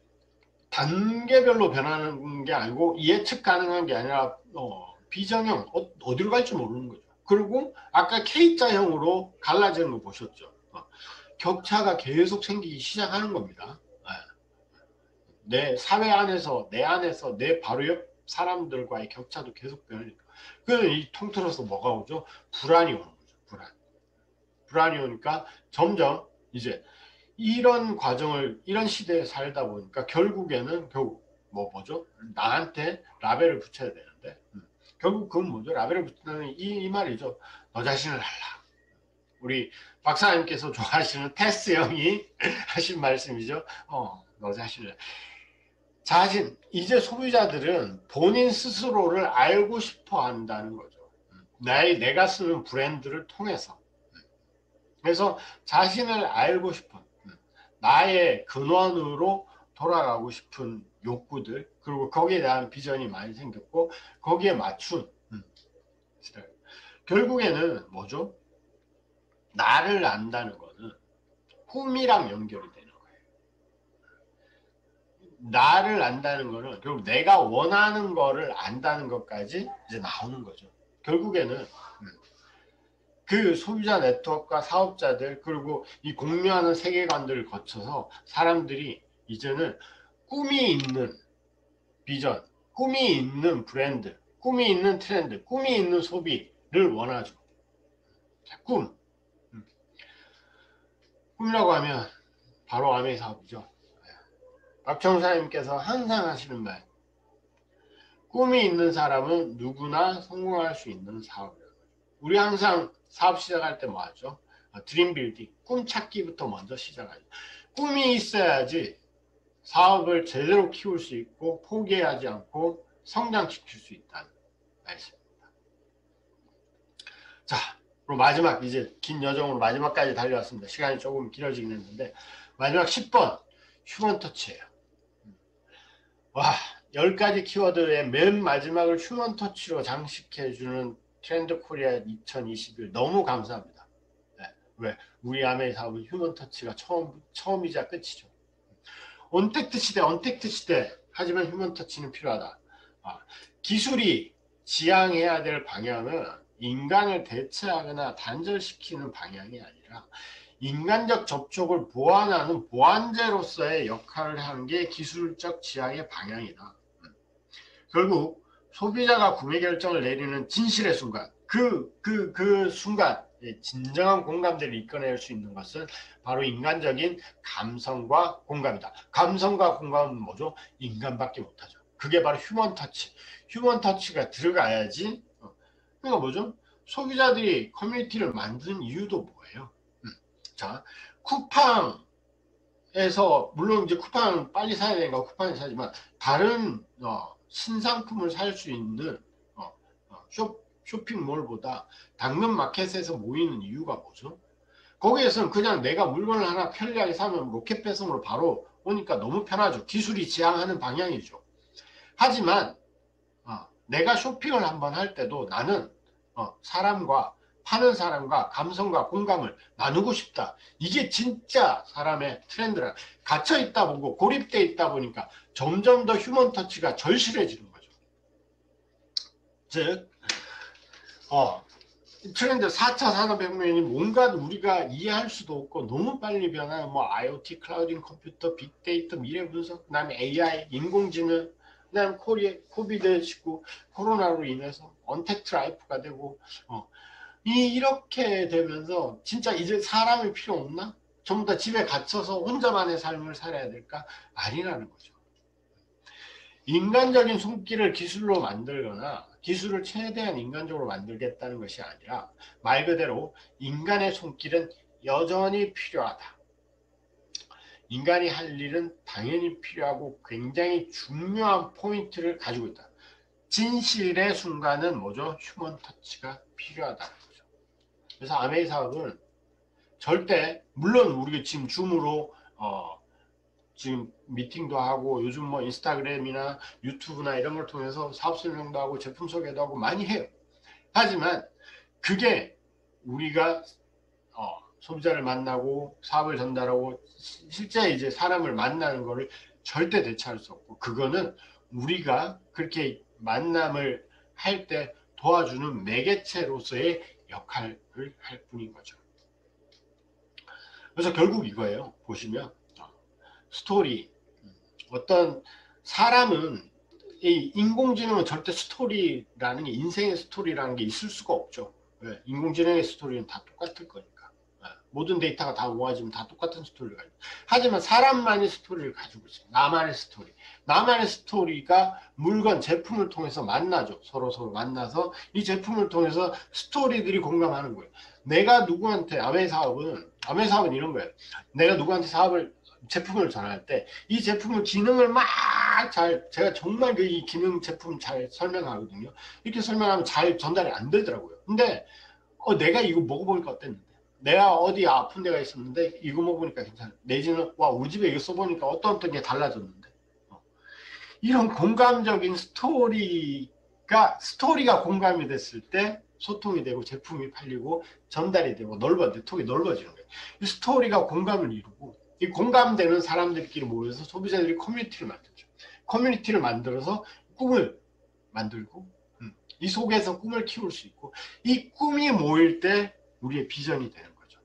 단계별로 변하는 게 아니고 예측 가능한 게 아니라 비정형 어디로 갈지 모르는 거죠. 그리고 아까 K자형으로 갈라지는 거 보셨죠. 격차가 계속 생기기 시작하는 겁니다. 내 사회 안에서 내 안에서 내 바로 옆 사람들과의 격차도 계속 변하니까 그래서 이 통틀어서 뭐가 오죠? 불안이 오는 거죠. 불안이 오니까 점점 이제 이런 과정을 이런 시대에 살다 보니까 결국에는 결국 뭐죠? 나한테 라벨을 붙여야 되는데 결국 그건 뭐죠? 라벨을 붙이는 이 말이죠. 너 자신을 알라. 우리 박사님께서 좋아하시는 테스 형이 하신 말씀이죠. 너 자신을 이제 소비자들은 본인 스스로를 알고 싶어 한다는 거죠. 내가 쓰는 브랜드를 통해서. 그래서 자신을 알고 싶어. 나의 근원으로 돌아가고 싶은 욕구들, 그리고 거기에 대한 비전이 많이 생겼고, 거기에 맞춘, 결국에는 뭐죠? 나를 안다는 거는 꿈이랑 연결이 되는 거예요. 나를 안다는 거는 결국 내가 원하는 거를 안다는 것까지 이제 나오는 거죠. 결국에는 그 소비자 네트워크와 사업자들 그리고 이 공유하는 세계관들을 거쳐서 사람들이 이제는 꿈이 있는 비전, 꿈이 있는 브랜드, 꿈이 있는 트렌드, 꿈이 있는 소비를 원하죠. 꿈. 꿈이라고 하면 바로 아메이 사업이죠. 박정사님께서 항상 하시는 말. 꿈이 있는 사람은 누구나 성공할 수 있는 사업이에요. 우리 항상 사업 시작할 때 뭐 하죠? 드림 빌딩, 꿈 찾기부터 먼저 시작하죠. 꿈이 있어야지 사업을 제대로 키울 수 있고 포기하지 않고 성장시킬 수 있다는. 알겠습니다. 자, 그럼 마지막 이제 긴 여정으로 마지막까지 달려왔습니다. 시간이 조금 길어지긴 했는데 마지막 10번 휴먼 터치예요. 와, 10가지 키워드의 맨 마지막을 휴먼 터치로 장식해주는 트렌드 코리아 2021 너무 감사합니다. 네, 왜? 우리 아메이 사업은 휴먼 터치가 처음이자 끝이죠. 언택트 시대 하지만 휴먼 터치는 필요하다. 기술이 지향해야 될 방향은 인간을 대체하거나 단절시키는 방향이 아니라 인간적 접촉을 보완하는 보완제로서의 역할을 하는 게 기술적 지향의 방향이다. 결국 소비자가 구매 결정을 내리는 진실의 순간, 그 순간 진정한 공감대를 이끌어낼 수 있는 것은 바로 인간적인 감성과 공감이다. 감성과 공감은 뭐죠? 인간밖에 못하죠. 그게 바로 휴먼 터치. 휴먼 터치가 들어가야지. 그러니까 뭐죠? 소비자들이 커뮤니티를 만드는 이유도 뭐예요? 자, 쿠팡에서 물론 이제 쿠팡은 빨리 사야 되니까 쿠팡에 사지만 다른 신상품을 살 수 있는 쇼핑몰보다 당근 마켓에서 모이는 이유가 뭐죠? 거기에서는 그냥 내가 물건을 하나 편리하게 사면 로켓 배송으로 바로 오니까 너무 편하죠. 기술이 지향하는 방향이죠. 하지만 내가 쇼핑을 한번 할 때도 나는 사람과 파는 사람과 감성과 공감을 나누고 싶다. 이게 진짜 사람의 트렌드라. 갇혀 있다 보고 고립돼 있다 보니까 점점 더 휴먼 터치가 절실해지는 거죠. 즉 트렌드 4차 산업혁명이 뭔가 우리가 이해할 수도 없고 너무 빨리 변하는 뭐 IoT, 클라우딩 컴퓨터, 빅데이터, 미래 분석, 그다음에 AI, 인공지능, 그다음에 코비드19 코로나로 인해서 언택트 라이프가 되고 이렇게 되면서 진짜 이제 사람이 필요 없나? 전부 다 집에 갇혀서 혼자만의 삶을 살아야 될까? 아니라는 거죠. 인간적인 손길을 기술로 만들거나 기술을 최대한 인간적으로 만들겠다는 것이 아니라 말 그대로 인간의 손길은 여전히 필요하다. 인간이 할 일은 당연히 필요하고 굉장히 중요한 포인트를 가지고 있다. 진실의 순간은 뭐죠? 휴먼 터치가 필요하다는 거죠. 그래서 아메이 사업은 절대 물론 우리가 지금 줌으로 지금 미팅도 하고 요즘 뭐 인스타그램이나 유튜브나 이런 걸 통해서 사업 설명도 하고 제품 소개도 하고 많이 해요. 하지만 그게 우리가 소비자를 만나고 사업을 전달하고 실제 이제 사람을 만나는 거를 절대 대체할 수 없고 그거는 우리가 그렇게 만남을 할 때 도와주는 매개체로서의 역할을 할 뿐인 거죠. 그래서 결국 이거예요. 보시면 스토리 어떤 사람은 이 인공지능은 절대 스토리라는 게 인생의 스토리라는 게 있을 수가 없죠. 왜? 인공지능의 스토리는 다 똑같을 거니까. 모든 데이터가 다 모아지면 다 똑같은 스토리를 가지고. 하지만 사람만의 스토리를 가지고 있어요. 나만의 스토리. 나만의 스토리가 물건, 제품을 통해서 만나죠. 서로 만나서 이 제품을 통해서 스토리들이 공감하는 거예요. 내가 누구한테 아메이 사업은 이런 거예요. 내가 누구한테 제품을 전할 때 이 제품의 기능을 막 제가 정말 이 기능 제품 잘 설명하거든요. 이렇게 설명하면 잘 전달이 안 되더라고요. 근데 내가 이거 먹어보니까 어땠는데? 내가 어디 아픈 데가 있었는데 이거 먹어보니까 괜찮아. 내지는 와 우리 집에 이거 써보니까 어떤 게 달라졌는데. 이런 공감적인 스토리가 공감이 됐을 때 소통이 되고 제품이 팔리고 전달이 되고 네트워크가 넓어지는 거예요. 이 스토리가 공감을 이루고 이 공감되는 사람들끼리 모여서 소비자들이 커뮤니티를 만들죠. 커뮤니티를 만들어서 꿈을 만들고 이 속에서 꿈을 키울 수 있고 이 꿈이 모일 때 우리의 비전이 되는 거죠.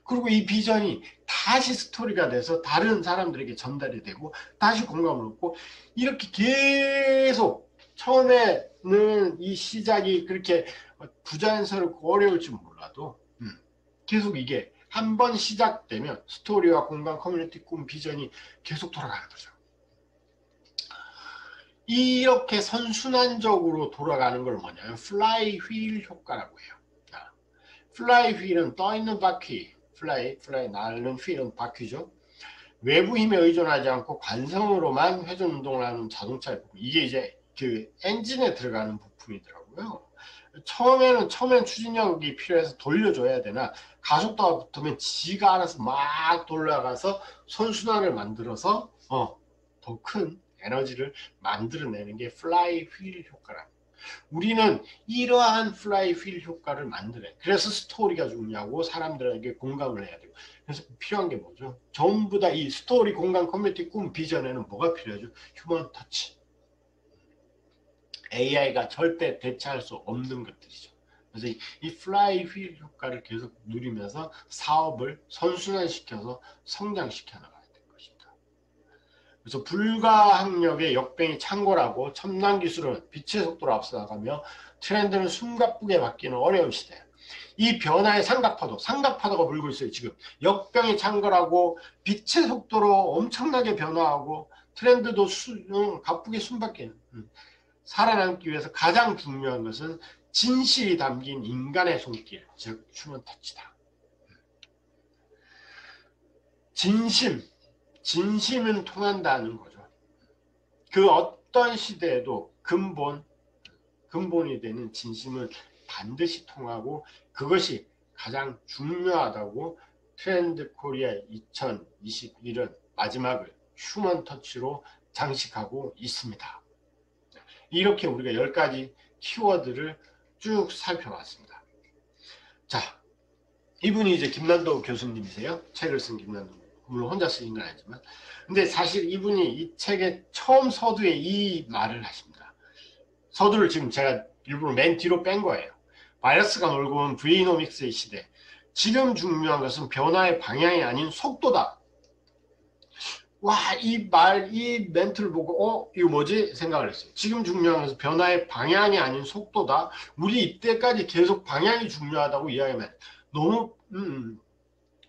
그리고 이 비전이 다시 스토리가 돼서 다른 사람들에게 전달이 되고 다시 공감을 얻고 이렇게 계속 처음에는 이 시작이 그렇게 부자연스럽고 어려울지 몰라도 계속 이게 한 번 시작되면 스토리와 공감, 커뮤니티, 꿈, 비전이 계속 돌아가는 거죠. 이렇게 선순환적으로 돌아가는 걸 뭐냐면 플라이 휠 효과라고 해요. 플라이 휠은 떠있는 바퀴, 플라이 날는 휠은 바퀴죠. 외부 힘에 의존하지 않고 관성으로만 회전 운동을 하는 자동차의 부품. 이게 이제 그 엔진에 들어가는 부품이더라고요. 아니고요. 처음엔 추진력이 필요해서 돌려줘야 되나, 가속도가 붙으면 지가 알아서 막 돌아가서 선순환을 만들어서 더 큰 에너지를 만들어내는 게 플라이 휠 효과라. 우리는 이러한 플라이 휠 효과를 만들어요. 그래서 스토리가 중요하고 사람들에게 공감을 해야 되고. 그래서 필요한 게 뭐죠? 전부 다 이 스토리, 공감, 커뮤니티, 꿈, 비전에는 뭐가 필요하죠? 휴먼 터치. AI가 절대 대체할 수 없는 것들이죠. 그래서 이 플라이 휠 효과를 계속 누리면서 사업을 선순환시켜서 성장시켜 나가야 될 것입니다. 그래서 불가항력의 역병이 창궐하고 첨단 기술은 빛의 속도로 앞서 나가며 트렌드는 숨가쁘게 바뀌는 어려운 시대. 이 변화의 삼각파도가 불고 있어요. 지금 역병이 창궐하고 빛의 속도로 엄청나게 변화하고 트렌드도 가쁘게 숨바뀌는. 살아남기 위해서 가장 중요한 것은 진실이 담긴 인간의 손길, 즉 휴먼 터치다. 진심은 통한다는 거죠. 그 어떤 시대에도 근본이 되는 진심은 반드시 통하고 그것이 가장 중요하다고 트렌드 코리아 2021은 마지막을 휴먼 터치로 장식하고 있습니다. 이렇게 우리가 10가지 키워드를 쭉 살펴봤습니다. 자, 이분이 이제 김난도 교수님이세요. 책을 쓴 김난도. 물론 혼자 쓰인 건 아니지만. 근데 사실 이분이 이 책의 처음 서두에 이 말을 하십니다. 서두를 지금 제가 일부러 맨 뒤로 뺀 거예요. 바이러스가 몰고 온 브이노믹스의 시대. 지금 중요한 것은 변화의 방향이 아닌 속도다. 와, 이 멘트를 보고 이거 뭐지? 생각을 했어요. 지금 중요한 것은 변화의 방향이 아닌 속도다. 우리 이때까지 계속 방향이 중요하다고 이야기하면 너무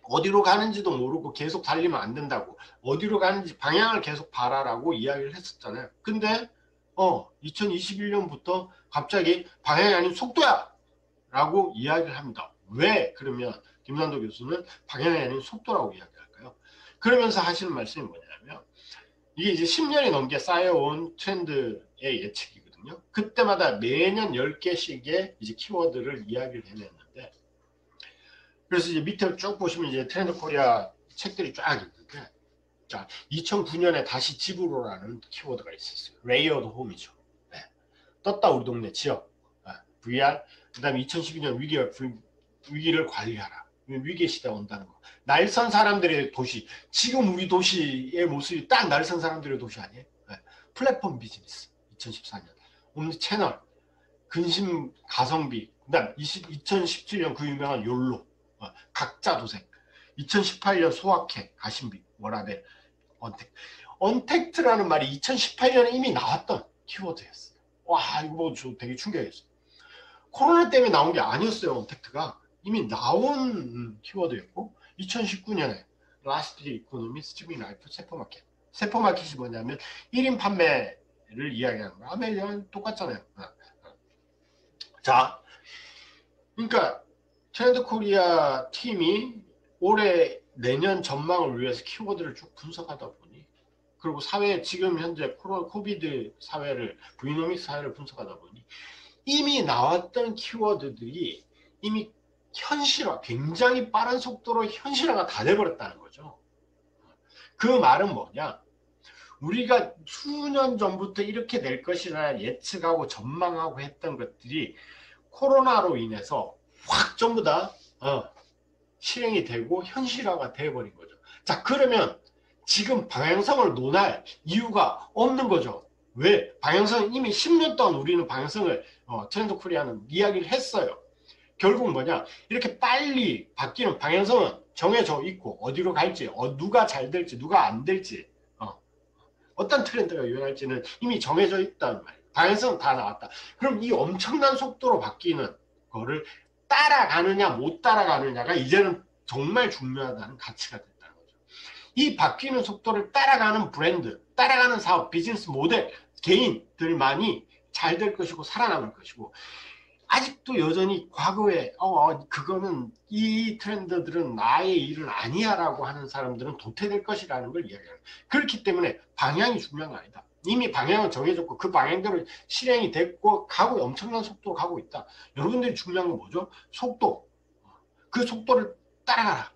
어디로 가는지도 모르고 계속 달리면 안 된다고, 어디로 가는지 방향을 계속 봐라라고 이야기를 했었잖아요. 근데 2021년부터 갑자기 방향이 아닌 속도야! 라고 이야기를 합니다. 왜? 그러면 김난도 교수는 방향이 아닌 속도라고 이야기할까요? 그러면서 하시는 말씀이 뭐냐면, 이게 이제 10년이 넘게 쌓여온 트렌드의 예측이거든요. 그때마다 매년 10개씩의 이제 키워드를 이야기를 해냈는데, 그래서 이제 밑에 쭉 보시면 이제 트렌드 코리아 책들이 쫙 있는데, 자, 2009년에 다시 집으로라는 키워드가 있었어요. 레이어드 홈이죠. 네. 떴다 우리 동네 지역. VR. 그 다음에 2012년 위기를 관리하라. 위기의 시대가 온다는 거. 날선 사람들의 도시. 지금 우리 도시의 모습이 딱 날선 사람들의 도시 아니에요? 네. 플랫폼 비즈니스. 2014년. 옴니 채널. 근심 가성비. 그 다음 2017년 그 유명한 욜로. 각자 도생. 2018년 소확행. 가심비. 워라벨. 언택트라는 말이 2018년에 이미 나왔던 키워드였어요. 와, 이거 저 되게 충격이었어요. 코로나 때문에 나온 게 아니었어요. 언택트가 이미 나온 키워드였고, 2019년에 라스트 이코노미, 스트리밍 라이프, 세포마켓. 세포마켓이 뭐냐면 1인 판매를 이야기하는 거야. 아메리카는 똑같잖아요. 자, 그러니까 트렌드 코리아 팀이 올해 내년 전망을 위해서 키워드를 쭉 분석하다 보니, 그리고 사회 지금 현재 코비드 사회를, 브이노믹스 사회를 분석하다 보니 이미 나왔던 키워드들이 이미 현실화, 굉장히 빠른 속도로 현실화가 다 돼버렸다는 거죠. 그 말은 뭐냐? 우리가 수년 전부터 이렇게 될 것이라 예측하고 전망하고 했던 것들이 코로나로 인해서 확 전부 다 실행이 되고 현실화가 돼버린 거죠. 자, 그러면 지금 방향성을 논할 이유가 없는 거죠. 왜? 방향성은 이미 10년 동안 우리는 방향성을 트렌드 코리아는 이야기를 했어요. 결국 뭐냐? 이렇게 빨리 바뀌는 방향성은 정해져 있고, 어디로 갈지, 누가 잘 될지, 누가 안 될지, 어떤 트렌드가 유행할지는 이미 정해져 있다는 말이에요. 방향성은 다 나왔다. 그럼 이 엄청난 속도로 바뀌는 거를 따라가느냐 못 따라가느냐가 이제는 정말 중요하다는 가치가 됐다는 거죠. 이 바뀌는 속도를 따라가는 브랜드, 따라가는 사업, 비즈니스 모델, 개인들만이 잘 될 것이고 살아남을 것이고, 아직도 여전히 과거에 그거는 이 트렌드들은 나의 일은 아니야 라고 하는 사람들은 도태될 것이라는 걸 이야기해요. 그렇기 때문에 방향이 중요한 거 아니다. 이미 방향은 정해졌고 그 방향대로 실행이 됐고 가고 엄청난 속도로 가고 있다. 여러분들이 중요한 건 뭐죠? 속도. 그 속도를 따라가라.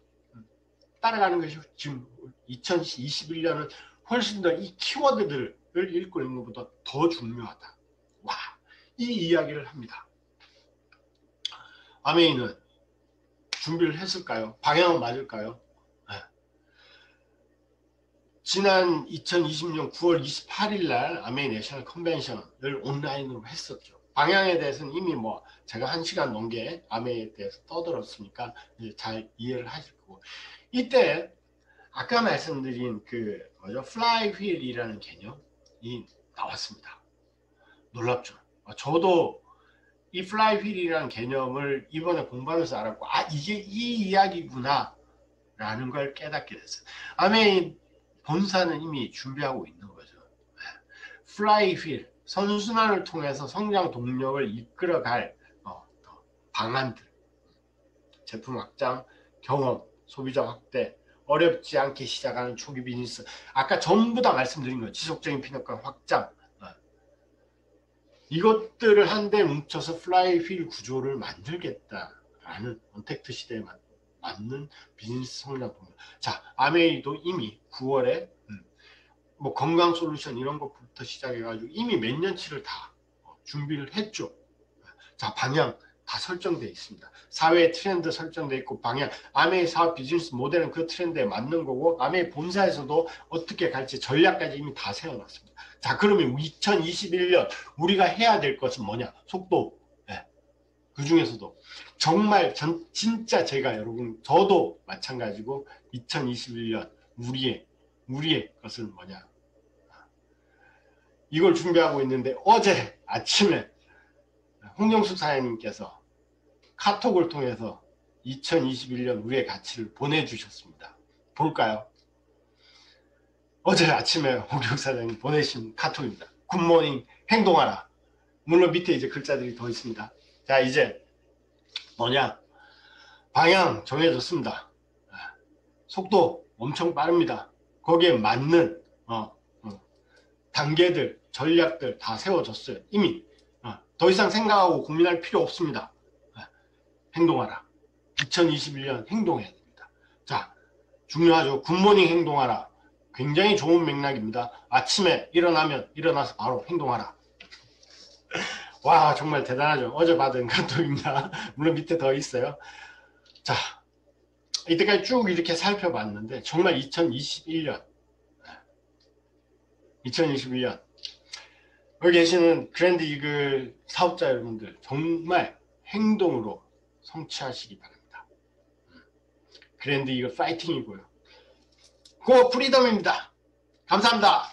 따라가는 것이 지금 2021년은 훨씬 더 이 키워드들을 읽고 있는 것보다 더 중요하다. 와, 이 이야기를 합니다. 아메이는 준비를 했을까요? 방향은 맞을까요? 네. 지난 2020년 9월 28일 날 아메이 내셔널 컨벤션을 온라인으로 했었죠. 방향에 대해서는 이미 뭐 제가 1시간 넘게 아메이에 대해서 떠들었으니까 이제 잘 이해를 하실 거고, 이때 아까 말씀드린 그 뭐죠? 플라이 휠이라는 개념이 나왔습니다. 놀랍죠? 저도 이 플라이 휠이라는 개념을 이번에 공부하면서 알았고, 아, 이게 이 이야기구나 라는 걸 깨닫게 됐어요. 아메인 본사는 이미 준비하고 있는 거죠. 플라이 휠, 선순환을 통해서 성장 동력을 이끌어갈 방안들, 제품 확장, 경험, 소비자 확대, 어렵지 않게 시작하는 초기 비즈니스, 아까 전부 다 말씀드린 거예요. 지속적인 피너가 확장, 이것들을 한데 뭉쳐서 플라이 휠 구조를 만들겠다라는 언택트 시대에 맞는 비즈니스 성장 동력. 자, 아메이도 이미 9월에 뭐 건강 솔루션 이런 것부터 시작해가지고 이미 몇 년치를 다 준비를 했죠. 자, 방향 다 설정되어 있습니다. 사회 트렌드 설정되어 있고, 방향, 아메이 사업 비즈니스 모델은 그 트렌드에 맞는 거고, 아메이 본사에서도 어떻게 갈지 전략까지 이미 다 세워놨습니다. 자, 그러면 2021년 우리가 해야 될 것은 뭐냐? 속도. 네. 그 중에서도 정말 진짜 제가 여러분, 저도 마찬가지고 2021년 우리의 것은 뭐냐? 이걸 준비하고 있는데, 어제 아침에 홍영숙 사장님께서 카톡을 통해서 2021년 우리의 가치를 보내주셨습니다. 볼까요? 어제 아침에 홍영숙 사장님 보내신 카톡입니다. 굿모닝, 행동하라. 물론 밑에 이제 글자들이 더 있습니다. 자, 이제 뭐냐? 방향 정해졌습니다. 속도 엄청 빠릅니다. 거기에 맞는 단계들, 전략들 다 세워졌어요. 이미 더 이상 생각하고 고민할 필요 없습니다. 행동하라. 2021년 행동해야 됩니다. 자, 중요하죠. 굿모닝 행동하라. 굉장히 좋은 맥락입니다. 아침에 일어나서 바로 행동하라. 와, 정말 대단하죠. 어제 받은 카톡입니다. 물론 밑에 더 있어요. 자, 이때까지 쭉 이렇게 살펴봤는데 정말 2021년 여기 계시는 그랜드 이글 사업자 여러분들 정말 행동으로 성취하시기 바랍니다. 그랜드 이글 파이팅이고요. 고 프리덤입니다. 감사합니다.